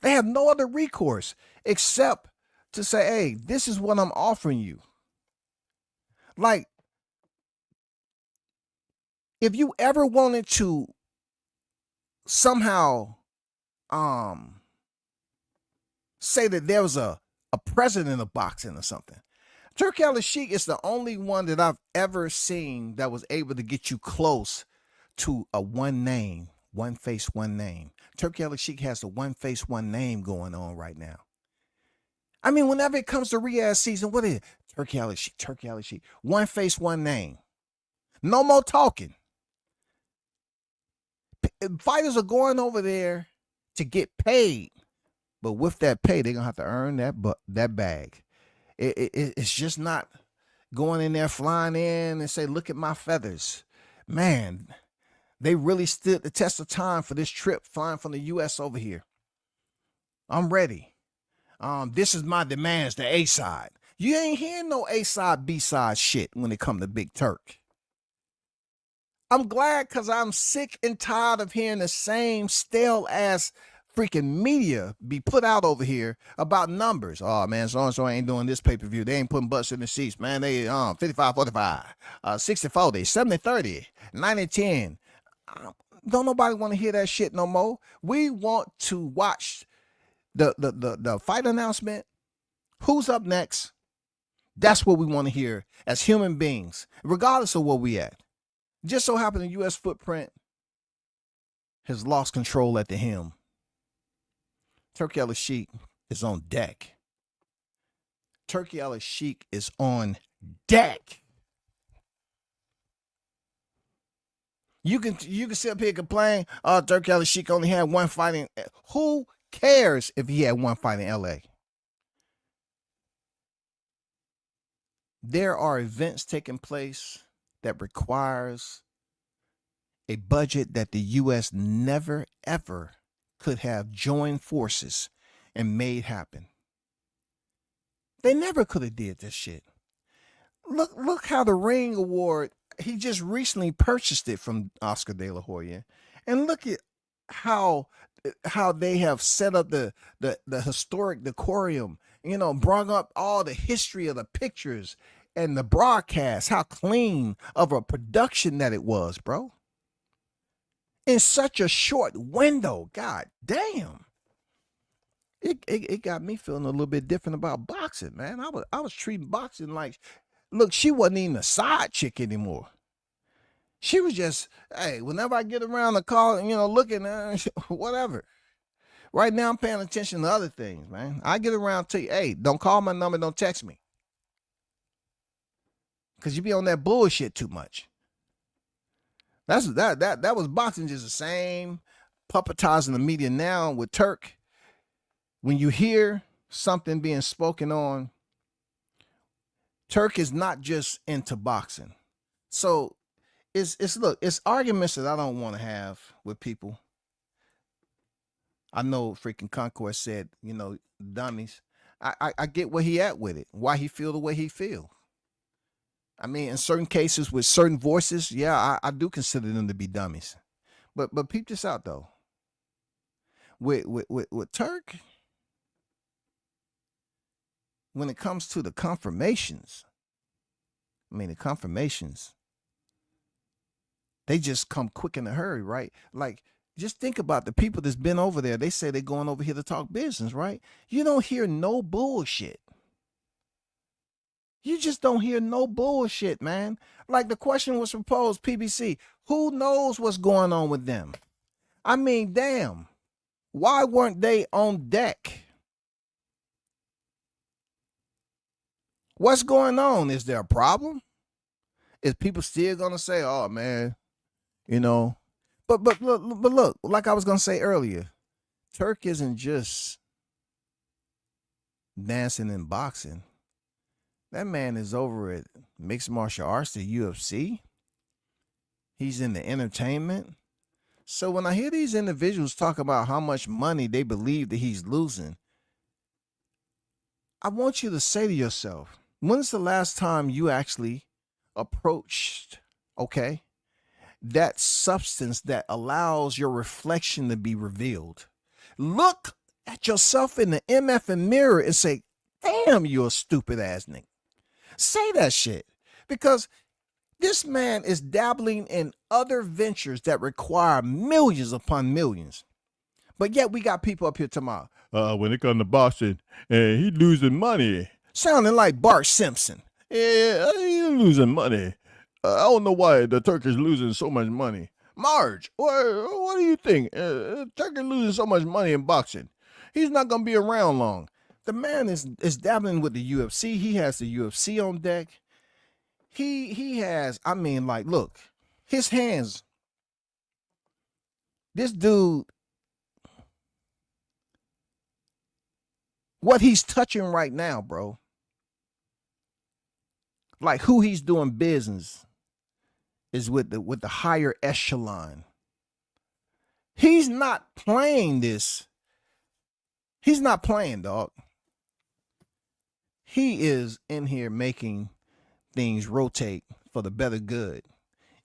They have no other recourse except to say, hey, this is what I'm offering you. Like, if you ever wanted to somehow say that there was a president of boxing or something, Turki Al-Sheikh is the only one that I've ever seen that was able to get you close to a one name, one face, one name. Turki Al-Sheikh has the one face, one name going on right now. I mean, whenever it comes to Riyadh season, what is it? Turki Al-Sheikh, Turki Al-Sheikh. One face, one name. No more talking. Fighters are going over there to get paid, but with that pay, they're gonna have to earn that bag. It's just not going in there, flying in and say, look at my feathers. Man, they really stood the test of time for this trip, flying from the U.S. over here. I'm ready. This is my demands, the A side. You ain't hearing no A side, B side shit when it come to Big Turk. I'm glad, because I'm sick and tired of hearing the same stale ass freaking media be put out over here about numbers. Oh man, so-and-so ain't doing this pay-per-view. They ain't putting butts in the seats, man. They 55-45, 60-40, 70-30, 90-10. Don't nobody want to hear that shit no more. We want to watch the fight announcement. Who's up next? That's what we want to hear as human beings, regardless of where we at. Just so happened the U.S. footprint has lost control at the helm. Turki Al-Sheikh is on deck. Turki Al-Sheikh is on deck. You can sit up here and complain, oh, Turki Al-Sheikh only had one fight in. Who cares if he had one fight in LA? There are events taking place that requires a budget that the U.S. never, ever could have joined forces and made happen. They never could have did this shit. Look how the Ring Award, he just recently purchased it from Oscar De La Hoya. And look at how they have set up the historic decorum, brought up all the history of the pictures and the broadcast, how clean of a production that it was, bro. In such a short window, god damn. It got me feeling a little bit different about boxing, man. I was treating boxing like, look, she wasn't even a side chick anymore. She was just, hey, whenever I get around the call, looking at whatever. Right now, I'm paying attention to other things, man. I get around to you, hey, don't call my number, don't text me. Because you be on that bullshit too much. That was boxing, just the same puppetizing the media now with Turk. When you hear something being spoken on, Turk is not just into boxing. So it's arguments that I don't want to have with people. I know freaking Concourse said, dummies. I get where he at with it, why he feel the way he feel. I mean, in certain cases with certain voices, yeah, I do consider them to be dummies. But peep this out though. With Turk, when it comes to the confirmations, they just come quick in a hurry, right? Like, just think about the people that's been over there. They say they're going over here to talk business, right? You don't hear no bullshit. You just don't hear no bullshit, man. Like the question was proposed, PBC, who knows what's going on with them? I mean, damn. Why weren't they on deck? What's going on? Is there a problem? Is people still gonna say, "Oh man, you know"? But look, like I was gonna say earlier, Turk isn't just dancing and boxing. That man is over at mixed martial arts, the UFC. He's in the entertainment. So when I hear these individuals talk about how much money they believe that he's losing, I want you to say to yourself, when's the last time you actually approached, okay, that substance that allows your reflection to be revealed? Look at yourself in the MF mirror and say, damn, you're a stupid ass nigga. Say that shit, because this man is dabbling in other ventures that require millions upon millions. But yet we got people up here tomorrow. When it comes to boxing, he losing money. Sounding like Bart Simpson. Yeah, he losing money. I don't know why the Turk is losing so much money. Marge, what do you think? Turk is losing so much money in boxing. He's not going to be around long. The man is dabbling with the UFC. He has the UFC on deck. He has, I mean, like, look, his hands. This dude, what he's touching right now, bro, like who he's doing business is with the higher echelon. He's not playing this. He's not playing, dog. He is in here making things rotate for the better good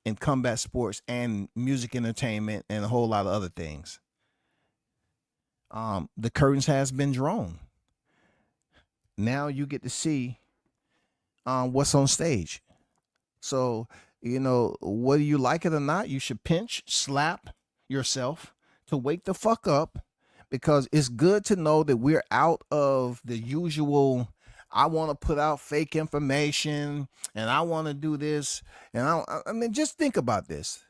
in combat sports and music entertainment and a whole lot of other things. The curtains has been drawn. Now you get to see what's on stage. So, you know, whether you like it or not, you should pinch, slap yourself to wake the fuck up, because it's good to know that we're out of the usual, I want to put out fake information and I want to do this. And I mean, just think about this.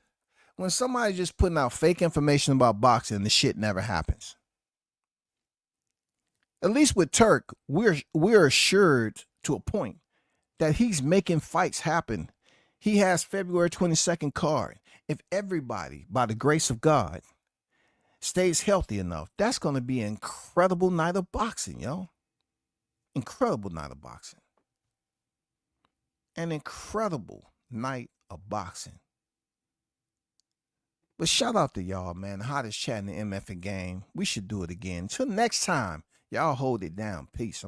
When somebody's just putting out fake information about boxing, the shit never happens. At least with Turk, we're assured to a point that he's making fights happen. He has February 22nd card. If everybody, by the grace of God, stays healthy enough, that's going to be an incredible night of boxing, yo. Incredible night of boxing. An incredible night of boxing. But shout out to y'all, man. The hottest chat in the MF game. We should do it again. Until next time, y'all hold it down. Peace.